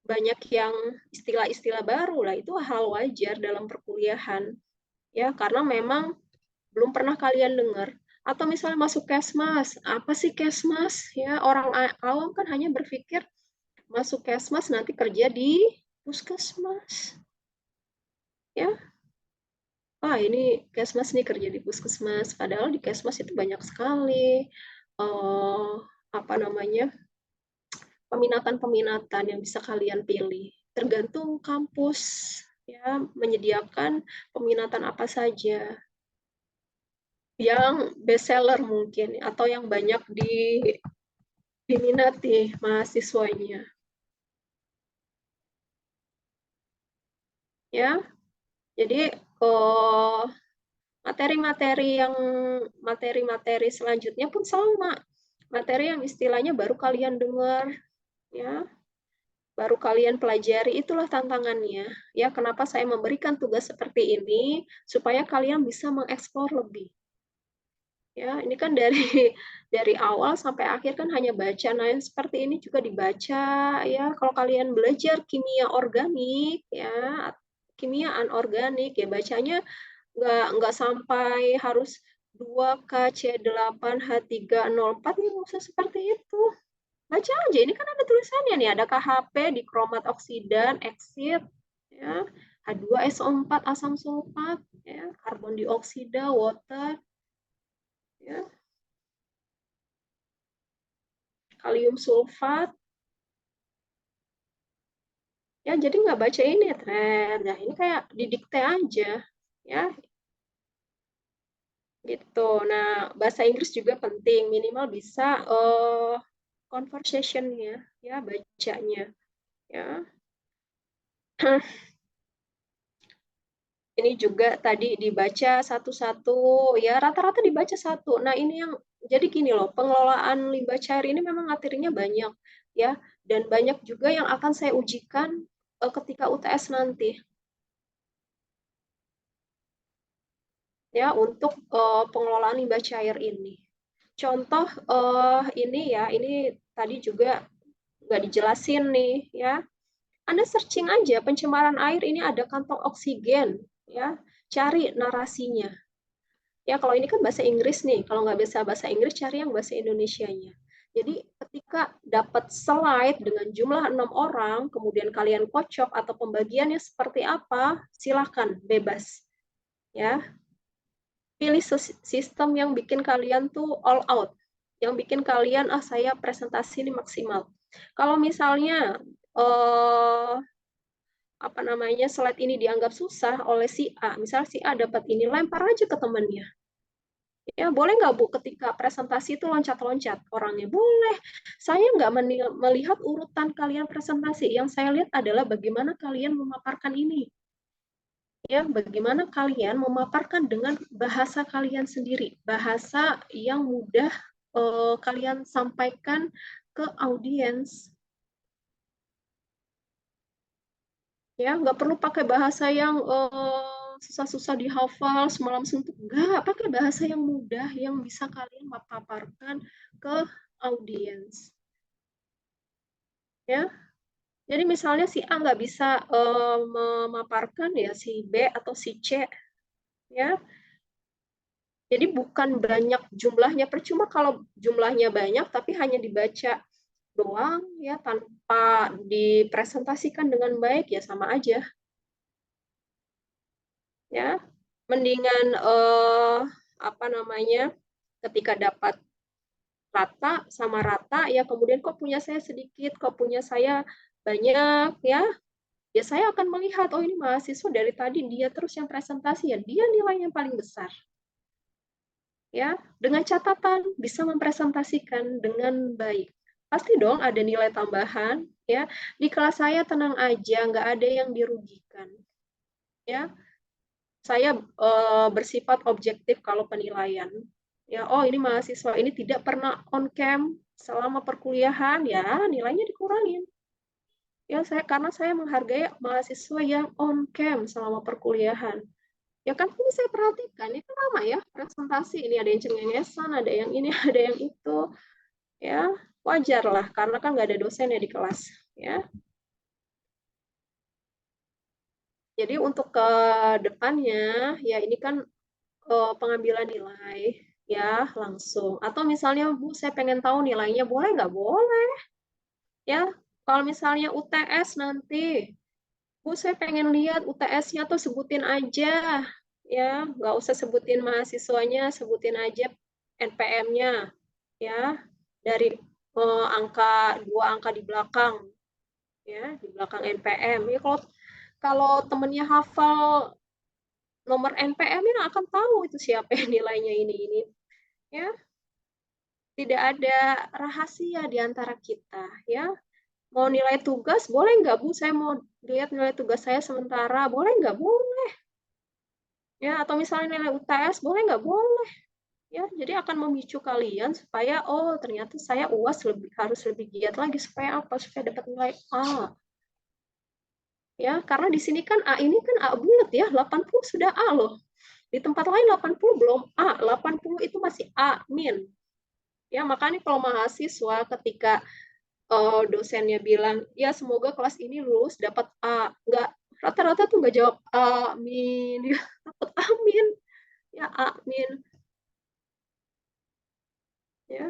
banyak yang istilah-istilah baru lah itu hal wajar dalam perkuliahan ya karena memang belum pernah kalian dengar atau misalnya masuk Kesmas apa sih Kesmas ya orang awam kan hanya berpikir masuk Kesmas nanti kerja di puskesmas ya ini Kesmas nih kerja di puskesmas padahal di Kesmas itu banyak sekali apa namanya peminatan-peminatan yang bisa kalian pilih tergantung kampus ya menyediakan peminatan apa saja yang best seller mungkin atau yang banyak diminati mahasiswanya. Ya. Jadi materi-materi selanjutnya pun sama. Materi yang istilahnya baru kalian dengar ya. Baru kalian pelajari itulah tantangannya. Ya, kenapa saya memberikan tugas seperti ini supaya kalian bisa mengeksplor lebih. Ya, ini kan dari awal sampai akhir kan hanya baca. Nah, yang seperti ini juga dibaca ya. Kalau kalian belajar kimia organik ya, kimia anorganik ya bacanya nggak sampai harus 2KC8H304 ya nggak usah seperti itu. Baca aja, ini kan ada tulisannya nih, ada KHP di kromat oksidan, eksit, ya, H2SO4 asam sulfat, ya, karbon dioksida, water, ya, kalium sulfat, ya jadi nggak baca ini tren, nah ini kayak didikte aja, ya, gitu. Nah bahasa Inggris juga penting, minimal bisa conversation-nya, ya bacanya, ya. Ini juga tadi dibaca satu-satu, ya rata-rata dibaca satu. Nah ini yang jadi gini loh, pengelolaan limbah cair ini memang materinya banyak, ya, dan banyak juga yang akan saya ujikan ketika UTS nanti, ya, untuk pengelolaan limbah cair ini. Contoh ini ya, ini tadi juga nggak dijelasin nih, ya. Anda searching aja pencemaran air ini ada kantong oksigen, ya, cari narasinya. Ya, kalau ini kan bahasa Inggris nih. Kalau nggak bisa bahasa Inggris, cari yang bahasa Indonesianya. Jadi ketika dapat slide dengan jumlah 6 orang, kemudian kalian kocok atau pembagiannya seperti apa, silahkan, bebas. Ya, pilih sistem yang bikin kalian tuh all out, yang bikin kalian, saya presentasi ini maksimal. Kalau misalnya slide ini dianggap susah oleh si A, misal si A dapat ini, lempar aja ke temannya. Ya, boleh nggak Bu ketika presentasi itu loncat-loncat orangnya? Boleh. Saya nggak melihat urutan kalian presentasi. Yang saya lihat adalah bagaimana kalian memaparkan ini. Ya, bagaimana kalian memaparkan dengan bahasa kalian sendiri. Bahasa yang mudah kalian sampaikan ke audiens. Ya, nggak perlu pakai bahasa yang susah-susah dihafal, semalam suntuk. Nggak, pakai bahasa yang mudah, yang bisa kalian paparkan ke audiens. Ya, jadi misalnya si A nggak bisa memaparkan, ya si B atau si C. Ya, jadi bukan banyak jumlahnya, percuma kalau jumlahnya banyak, tapi hanya dibaca doang, ya tanpa dipresentasikan dengan baik, ya sama aja. Ya, mendingan ketika dapat rata sama rata, ya kemudian kok punya saya sedikit, kok punya saya banyak, ya saya akan melihat, oh ini mahasiswa dari tadi dia terus yang presentasi, ya dia nilainya paling besar. Ya, dengan catatan bisa mempresentasikan dengan baik. Pasti dong ada nilai tambahan, ya. Di kelas saya tenang aja, nggak ada yang dirugikan. Ya, saya bersifat objektif kalau penilaian. Ya, oh ini mahasiswa ini tidak pernah on cam selama perkuliahan, ya nilainya dikurangin. Ya, karena saya menghargai mahasiswa yang on cam selama perkuliahan. Ya kan ini saya perhatikan, itu lama ya presentasi, ini ada yang cengengesan, ada yang ini, ada yang itu. Ya, wajar lah karena kan nggak ada dosen ya di kelas, ya. Jadi untuk ke depannya, ya ini kan pengambilan nilai, ya langsung. Atau misalnya, Bu, saya pengen tahu nilainya, boleh nggak? Boleh. Ya, kalau misalnya UTS nanti, Bu, saya pengen lihat UTS-nya tuh sebutin aja. Ya, nggak usah sebutin mahasiswanya, sebutin aja NPM-nya. Ya, dari dua angka di belakang. Ya, di belakang NPM. Ya, kalau temennya hafal nomor NPM, ya akan tahu itu siapa yang nilainya ini. Ya, tidak ada rahasia di antara kita. Ya, mau nilai tugas, boleh nggak Bu? Saya mau lihat nilai tugas saya sementara, boleh nggak? Boleh. Ya, atau misalnya nilai UTS, boleh nggak? Boleh. Ya, jadi akan memicu kalian supaya, oh ternyata saya UAS harus lebih giat lagi, supaya apa? Supaya dapat nilai A. Ya, karena di sini kan A ini kan A bulat ya, 80 sudah A loh. Di tempat lain 80 belum A, 80 itu masih A min. Ya, makanya kalau mahasiswa ketika dosennya bilang, ya semoga kelas ini lulus dapat A, nggak, rata-rata tuh nggak jawab A min, ya dapat A min, ya A min. Ya,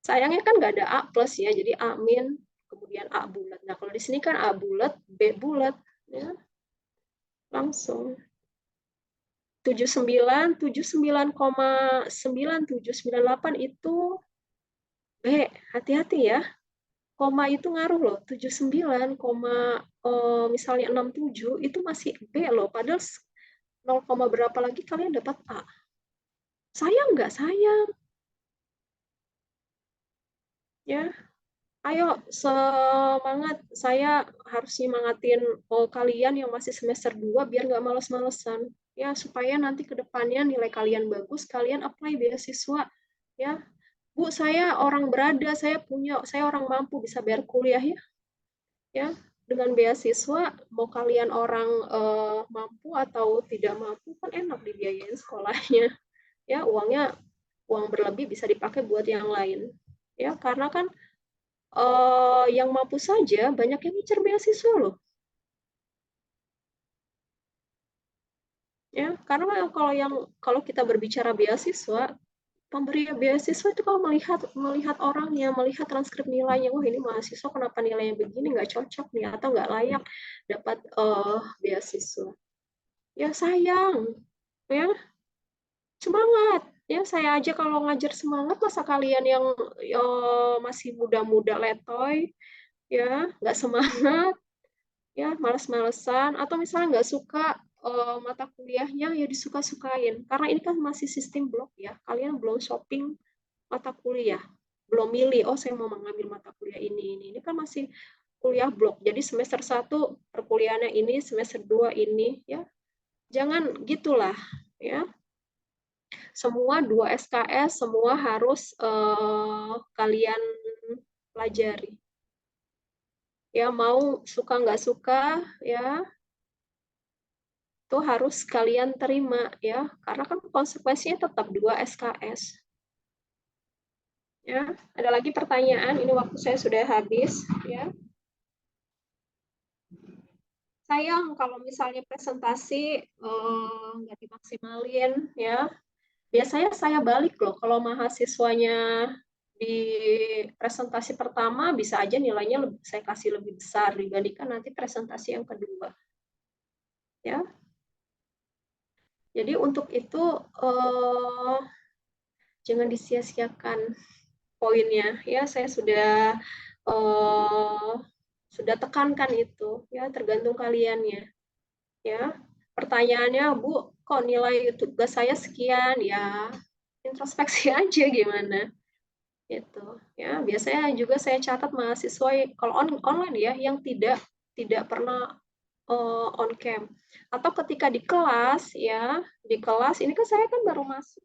sayangnya kan nggak ada A plus ya, jadi A min, kemudian A bulat. Nah, kalau di sini kan A bulat, B bulat, ya langsung. 79,9798 itu B, hati-hati ya. Koma itu ngaruh loh. 79, misalnya 67 itu masih B loh. Padahal 0, berapa lagi kalian dapat A. Sayang nggak? Sayang. Ya, ayo semangat. Saya harus nyemangatin kalian yang masih semester 2 biar nggak males-malesan. Ya, supaya nanti ke depannya nilai kalian bagus, kalian apply beasiswa. Ya, Bu, saya orang berada, saya orang mampu bisa bayar kuliah ya. Ya, dengan beasiswa mau kalian orang mampu atau tidak mampu kan enak dibiayain sekolahnya. Ya, uang berlebih bisa dipakai buat yang lain. Ya, karena kan yang mampu saja banyak yang ngincer beasiswa loh. Ya, karena kalau kita berbicara beasiswa, pemberi beasiswa itu kalau melihat orangnya, melihat transkrip nilainya, wah ini mahasiswa kenapa nilainya begini, nggak cocok nih, atau nggak layak dapat beasiswa. Ya sayang, ya semangat. Ya saya aja kalau ngajar semangat, masa kalian yang masih muda-muda letoy, ya nggak semangat, ya malas-malesan, atau misalnya nggak suka mata kuliahnya, ya disuka-sukain. Karena ini kan masih sistem blok ya, kalian belum shopping mata kuliah, belum milih, oh saya mau mengambil mata kuliah ini kan masih kuliah blok. Jadi semester 1 perkuliahannya ini, semester 2 ini, ya jangan gitulah, ya. Semua 2 SKS, semua harus kalian pelajari. Ya mau suka nggak suka, ya itu harus kalian terima, ya karena kan konsekuensinya tetap 2 SKS. Ya, ada lagi pertanyaan? Ini waktu saya sudah habis, ya. Sayang kalau misalnya presentasi nggak dimaksimalin, ya. Biasanya saya balik loh kalau mahasiswanya di presentasi pertama bisa aja nilainya saya kasih lebih besar dibandingkan nanti presentasi yang kedua, ya. Jadi untuk itu jangan disia-siakan poinnya, ya. Saya sudah tekankan itu, ya tergantung kaliannya, ya. Pertanyaannya, Bu, kok nilai tugas saya sekian, ya introspeksi aja gimana, itu, ya. Biasanya juga saya catat mahasiswa kalau online ya yang tidak pernah on cam, atau ketika di kelas, ya di kelas ini kan saya kan baru masuk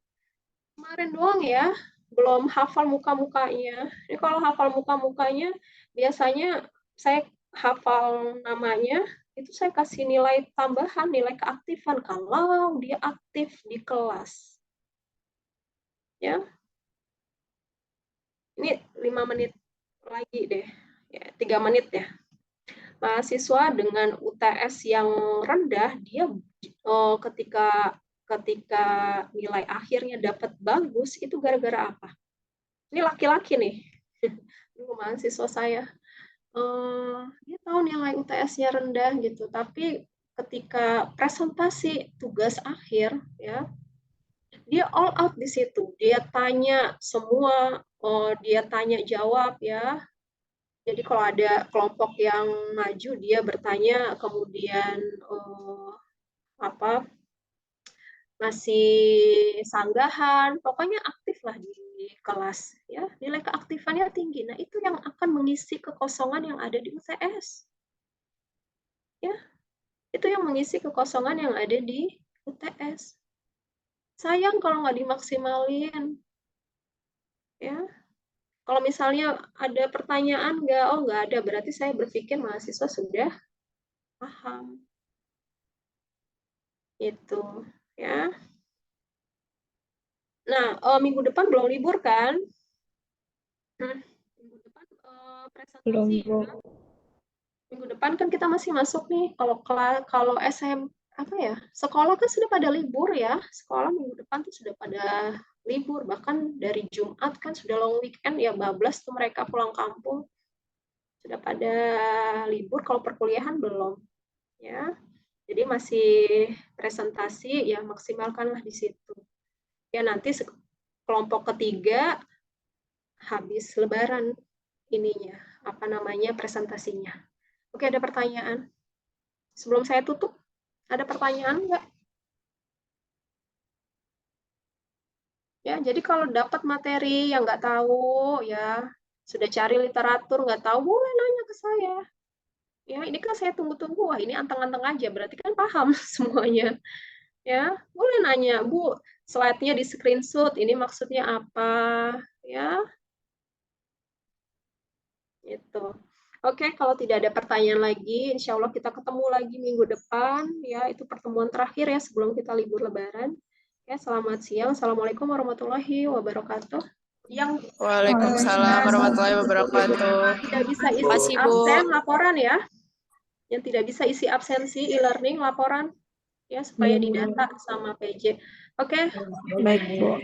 kemarin doang ya, belum hafal muka-mukanya. Ini kalau hafal muka-mukanya, biasanya saya hafal namanya, itu saya kasih nilai tambahan, nilai keaktifan kalau dia aktif di kelas. Ya. Ini 5 menit lagi deh. Ya, 3 menit ya. Mahasiswa dengan UTS yang rendah, dia ketika nilai akhirnya dapat bagus, itu gara-gara apa? Ini laki-laki nih. Dulu mahasiswa saya. Dia tahu nilai UTS-nya rendah gitu, tapi ketika presentasi tugas akhir, ya, dia all out di situ. Dia tanya semua, dia tanya jawab, ya. Jadi kalau ada kelompok yang maju, dia bertanya, kemudian masih sanggahan, pokoknya aktif lah di kelas, ya. Nilai keaktifannya tinggi. Nah, itu yang akan mengisi kekosongan yang ada di UTS. Ya, itu yang mengisi kekosongan yang ada di UTS. Sayang kalau nggak dimaksimalin. Ya. Kalau misalnya ada pertanyaan nggak ada, berarti saya berpikir mahasiswa sudah paham. Itu, ya. Nah, minggu depan belum libur kan? Minggu depan presentasi ya. Minggu depan kan kita masih masuk nih. Kalau SM apa ya? Sekolah kan sudah pada libur ya. Sekolah minggu depan tuh sudah pada libur. Bahkan dari Jumat kan sudah long weekend ya, bablas tuh mereka pulang kampung. Sudah pada libur, kalau perkuliahan belum. Ya. Jadi masih presentasi ya, maksimalkanlah di situ. Ya nanti kelompok ketiga habis lebaran ininya, presentasinya. Oke, ada pertanyaan? Sebelum saya tutup, ada pertanyaan nggak? Ya, jadi kalau dapat materi yang nggak tahu, ya sudah cari literatur nggak tahu, boleh nanya ke saya. Ya, ini kan saya tunggu-tunggu, wah ini anteng-anteng aja, berarti kan paham semuanya. Ya, boleh nanya, Bu, slide-nya di screenshot, ini maksudnya apa? Ya, itu. Oke, kalau tidak ada pertanyaan lagi, insya Allah kita ketemu lagi minggu depan. Ya, itu pertemuan terakhir ya sebelum kita libur Lebaran. Ya, selamat siang. Assalamualaikum warahmatullahi wabarakatuh. Yang Waalaikumsalam warahmatullahi wabarakatuh. tidak bisa isi Makasih, Bu. absen, laporan ya. Yang tidak bisa isi absensi e-learning, laporan ya supaya didata sama PJ. Oke. Baik, Bu.